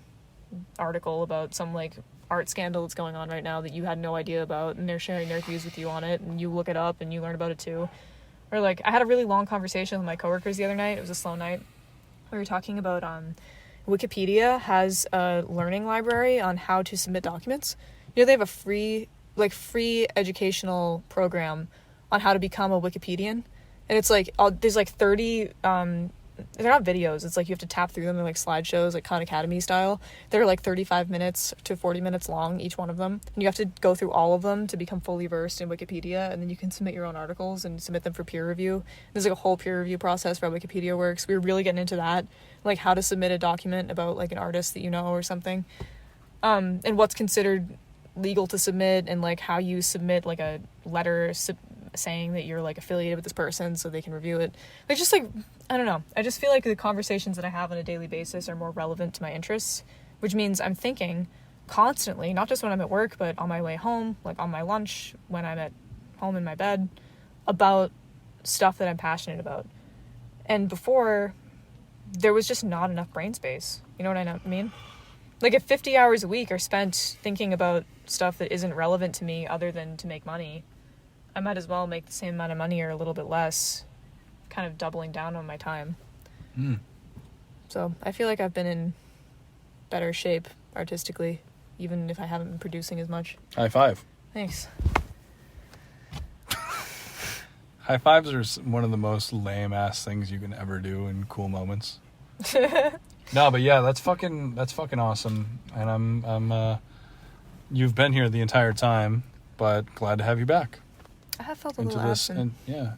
article about some like art scandal that's going on right now that you had no idea about, and they're sharing their views with you on it, and you look it up and you learn about it too. Or like, I had a really long conversation with my coworkers the other night. It was a slow night. We were talking about Wikipedia has a learning library on how to submit documents. You know, they have a free educational program on how to become a Wikipedian. And it's like, there's like 30 they're not videos. It's like you have to tap through them. They're like slideshows, like Khan Academy style. They're like 35 minutes to 40 minutes long, each one of them. And you have to go through all of them to become fully versed in Wikipedia. And then you can submit your own articles and submit them for peer review. There's like a whole peer review process for how Wikipedia works. We were really getting into that, like how to submit a document about like an artist that you know or something. And what's considered legal to submit, and like how you submit like a letter saying that you're like affiliated with this person so they can review it. Like just like, I don't know, I just feel like the conversations that I have on a daily basis are more relevant to my interests, which means I'm thinking constantly, not just when I'm at work, but on my way home, like on my lunch, when I'm at home in my bed, about stuff that I'm passionate about. And before, there was just not enough brain space. You know what I mean? Like if 50 hours a week are spent thinking about stuff that isn't relevant to me other than to make money, I might as well make the same amount of money or a little bit less, kind of doubling down on my time. So I feel like I've been in better shape artistically, even if I haven't been producing as much. High five. Thanks. High fives are one of the most lame ass things you can ever do in cool moments. No, but yeah, that's fucking awesome. And I'm you've been here the entire time, but glad to have you back. I have felt a into little this, absent.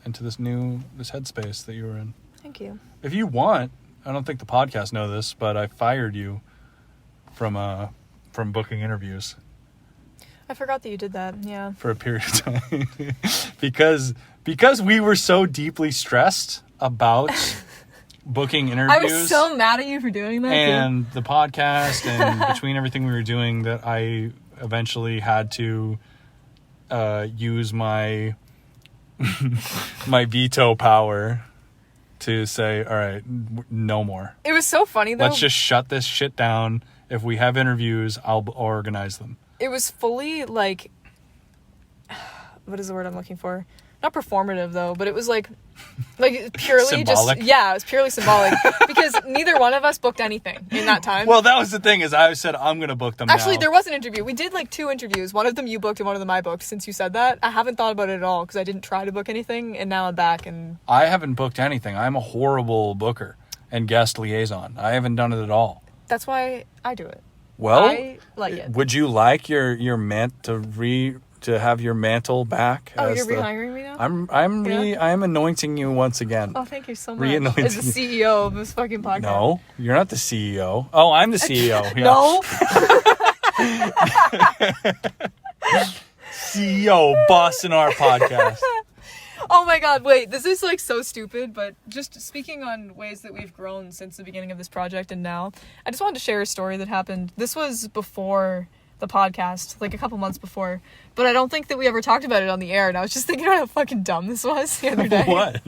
into this headspace that you were in. Thank you. If you want, I don't think the podcast know this, but I fired you from booking interviews. I forgot that you did that. Yeah. For a period of time. because we were so deeply stressed about booking interviews. I was so mad at you for doing that. And the podcast, and between everything we were doing, that I eventually had to use my my veto power to say, all right, no more. It was so funny though. Let's just shut this shit down. If we have interviews, I'll organize them. It was fully like, what is the word I'm looking for? Not performative though, but it was like purely symbolic? Just, yeah, it was purely symbolic because neither one of us booked anything in that time. Well, that was the thing, is I said, I'm going to book them Actually, now. there was an interview. We did like 2 interviews. One of them you booked and one of them I booked. Since you said that, I haven't thought about it at all because I didn't try to book anything, and now I'm back and... I haven't booked anything. I'm a horrible booker and guest liaison. I haven't done it at all. That's why I do it. Well, I like it. Would you like your to have your mantle back? Oh, you're rehiring me now? I'm anointing you once again. Oh, thank you so much. Re-anointing As the CEO of this fucking podcast. No, you're not the CEO. Oh, I'm the CEO. Yeah. No. CEO bossing our podcast. Oh my god, wait, this is like so stupid, but just speaking on ways that we've grown since the beginning of this project and now, I just wanted to share a story that happened. This was before the podcast, like a couple months before, but I don't think that we ever talked about it on the air, and I was just thinking about how fucking dumb this was the other day. What?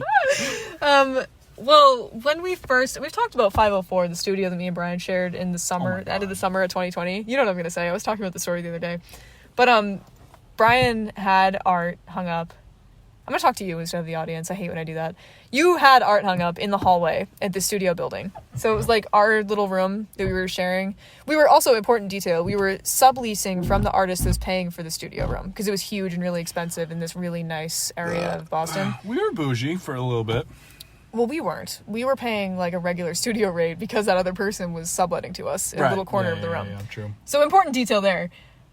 Well, when we've talked about 504, the studio that me and Brian shared in the summer, end of the summer of 2020. You know what I'm going to say. I was talking about the story the other day. But Brian had art hung up. I'm going to talk to you instead of the audience. I hate when I do that. You had art hung up in the hallway at the studio building. So it was like our little room that we were sharing. We were also, important detail, we were subleasing from the artist that was paying for the studio room because it was huge and really expensive in this really nice area of Boston. We were bougie for a little bit. Well, we weren't. We were paying like a regular studio rate because that other person was subletting to us in a little corner of the room. Yeah, true. So important detail there.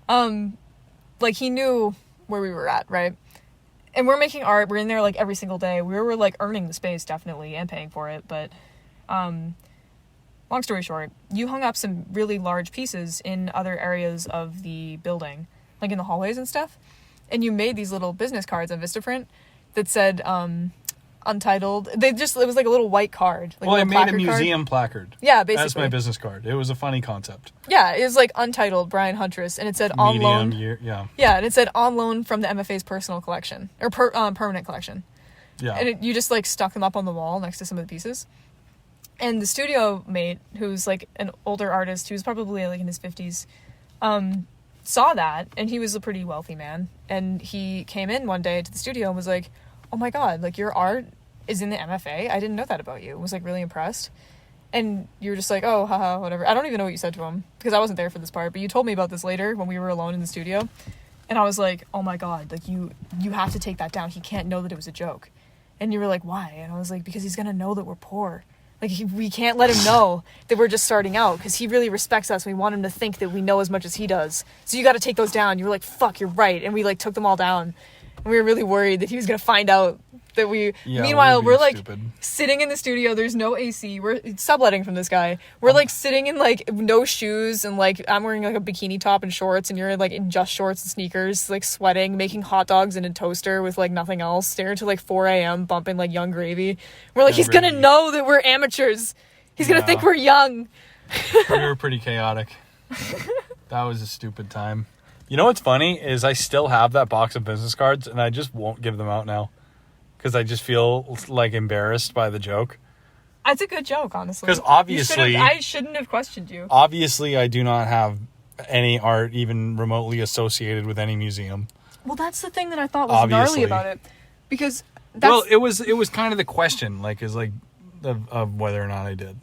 Like he knew where we were at, right? And we're making art. We're in there like every single day. We were like earning the space definitely and paying for it. But long story short, you hung up some really large pieces in other areas of the building, like in the hallways and stuff. And you made these little business cards on Vistaprint that said Untitled. It was like a little white card. Like I made a museum placard. Yeah, basically. That's my business card. It was a funny concept. Yeah, it was like Untitled Brian Huntress, and it said on loan. Yeah, and it said on loan from the MFA's personal collection or permanent collection. Yeah, and you just like stuck them up on the wall next to some of the pieces. And the studio mate, who's like an older artist, who's probably like in his 50s, saw that, and he was a pretty wealthy man, and he came in one day to the studio and was like, "Oh my god, like your art is in the MFA. I didn't know that about you." Was like really impressed. And you were just like, "Oh, haha, whatever." I don't even know what you said to him because I wasn't there for this part, but you told me about this later when we were alone in the studio. And I was like, "Oh my god, like you have to take that down. He can't know that it was a joke." And you were like, "Why?" And I was like, "Because he's going to know that we're poor." Like, we can't let him know that we're just starting out because he really respects us. We want him to think that we know as much as he does. So you got to take those down. You were like, fuck, you're right. And we, like, took them all down. And we were really worried that he was going to find out that we... Yeah, Meanwhile, we're like, stupid. sitting in the studio. There's no AC. We're subletting from this guy. We're, like, sitting in, like, no shoes. And, like, I'm wearing, like, a bikini top and shorts. And you're, like, in just shorts and sneakers, like, sweating, making hot dogs in a toaster with, like, nothing else. Staring until, like, 4 a.m., bumping, like, Young Gravy. We're like, he's going to know that we're amateurs. He's going to think we're young. We were pretty chaotic. That was a stupid time. You know what's funny is I still have that box of business cards and I just won't give them out now because I just feel like embarrassed by the joke. That's a good joke, honestly. Because obviously... I shouldn't have questioned you. Obviously, I do not have any art even remotely associated with any museum. Well, that's the thing that I thought was gnarly about it. Because that's... Well, it was kind of the question, like, is like of whether or not I did.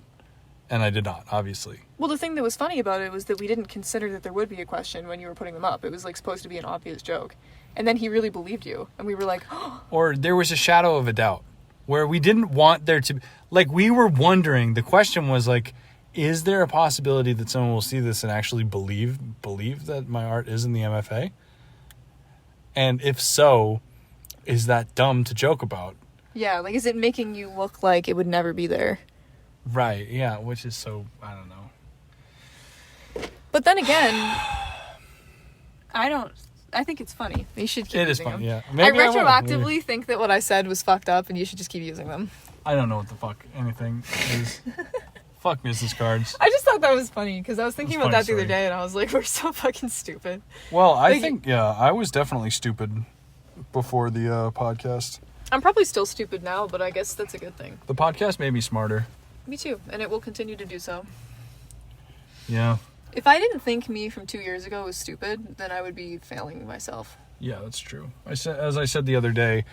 And I did not, obviously. Well, the thing that was funny about it was that we didn't consider that there would be a question when you were putting them up. It was, like, supposed to be an obvious joke. And then he really believed you. And we were like, oh. Or there was a shadow of a doubt where we didn't want there to... Like, we were wondering, the question was, like, is there a possibility that someone will see this and actually believe that my art is in the MFA? And if so, is that dumb to joke about? Yeah, like, is it making you look like it would never be there? Right, yeah, which is so... I don't know. But then again, I think it's funny. You should keep using them. It is funny, yeah. Maybe I retroactively think that what I said was fucked up and you should just keep using them. I don't know what the fuck anything is. Fuck business cards. I just thought that was funny because I was thinking about that the other story. day and I was like, we're so fucking stupid. Well, I think, yeah, I was definitely stupid before the podcast. I'm probably still stupid now, but I guess that's a good thing. The podcast made me smarter. Me too, and it will continue to do so. Yeah. If I didn't think me from 2 years ago was stupid, then I would be failing myself. Yeah, that's true. As I said the other day,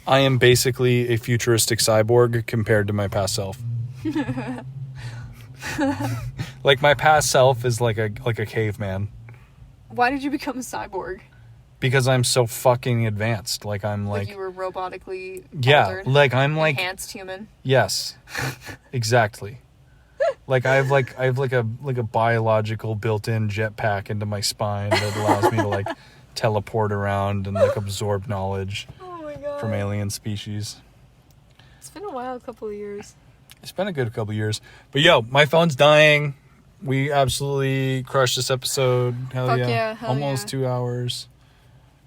I am basically a futuristic cyborg compared to my past self. Like, my past self is like a caveman. Why did you become a cyborg? Because I'm so fucking advanced. Like, I'm like you were robotically altered, like I'm like enhanced human. Yes. Exactly. Like I have a biological built-in jetpack into my spine that allows me to like teleport around and like absorb knowledge from alien species. It's been a wild couple of years. It's been a good couple of years. But yo, my phone's dying. We absolutely crushed this episode. Hell Fuck yeah. hell Almost yeah. 2 hours.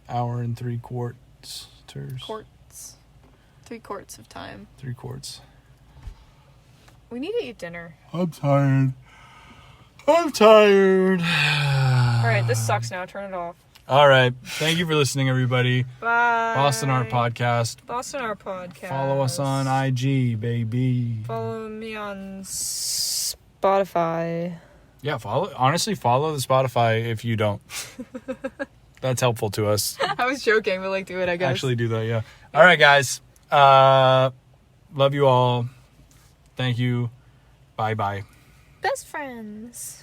Hour and 3 quarts. Quarts. 3 quarts of time. 3 quarts. We need to eat dinner. I'm tired. Alright, this sucks now. Turn it off. Alright. Thank you for listening, everybody. Bye. Boston Art Podcast. Boston Art Podcast. Follow us on IG, baby. Follow me on Spotify. Yeah, honestly, follow the Spotify if you don't. That's helpful to us. I was joking, but like, do it, I guess. Actually do that, yeah. Alright, guys. Love you all. Thank you. Bye-bye. Best friends.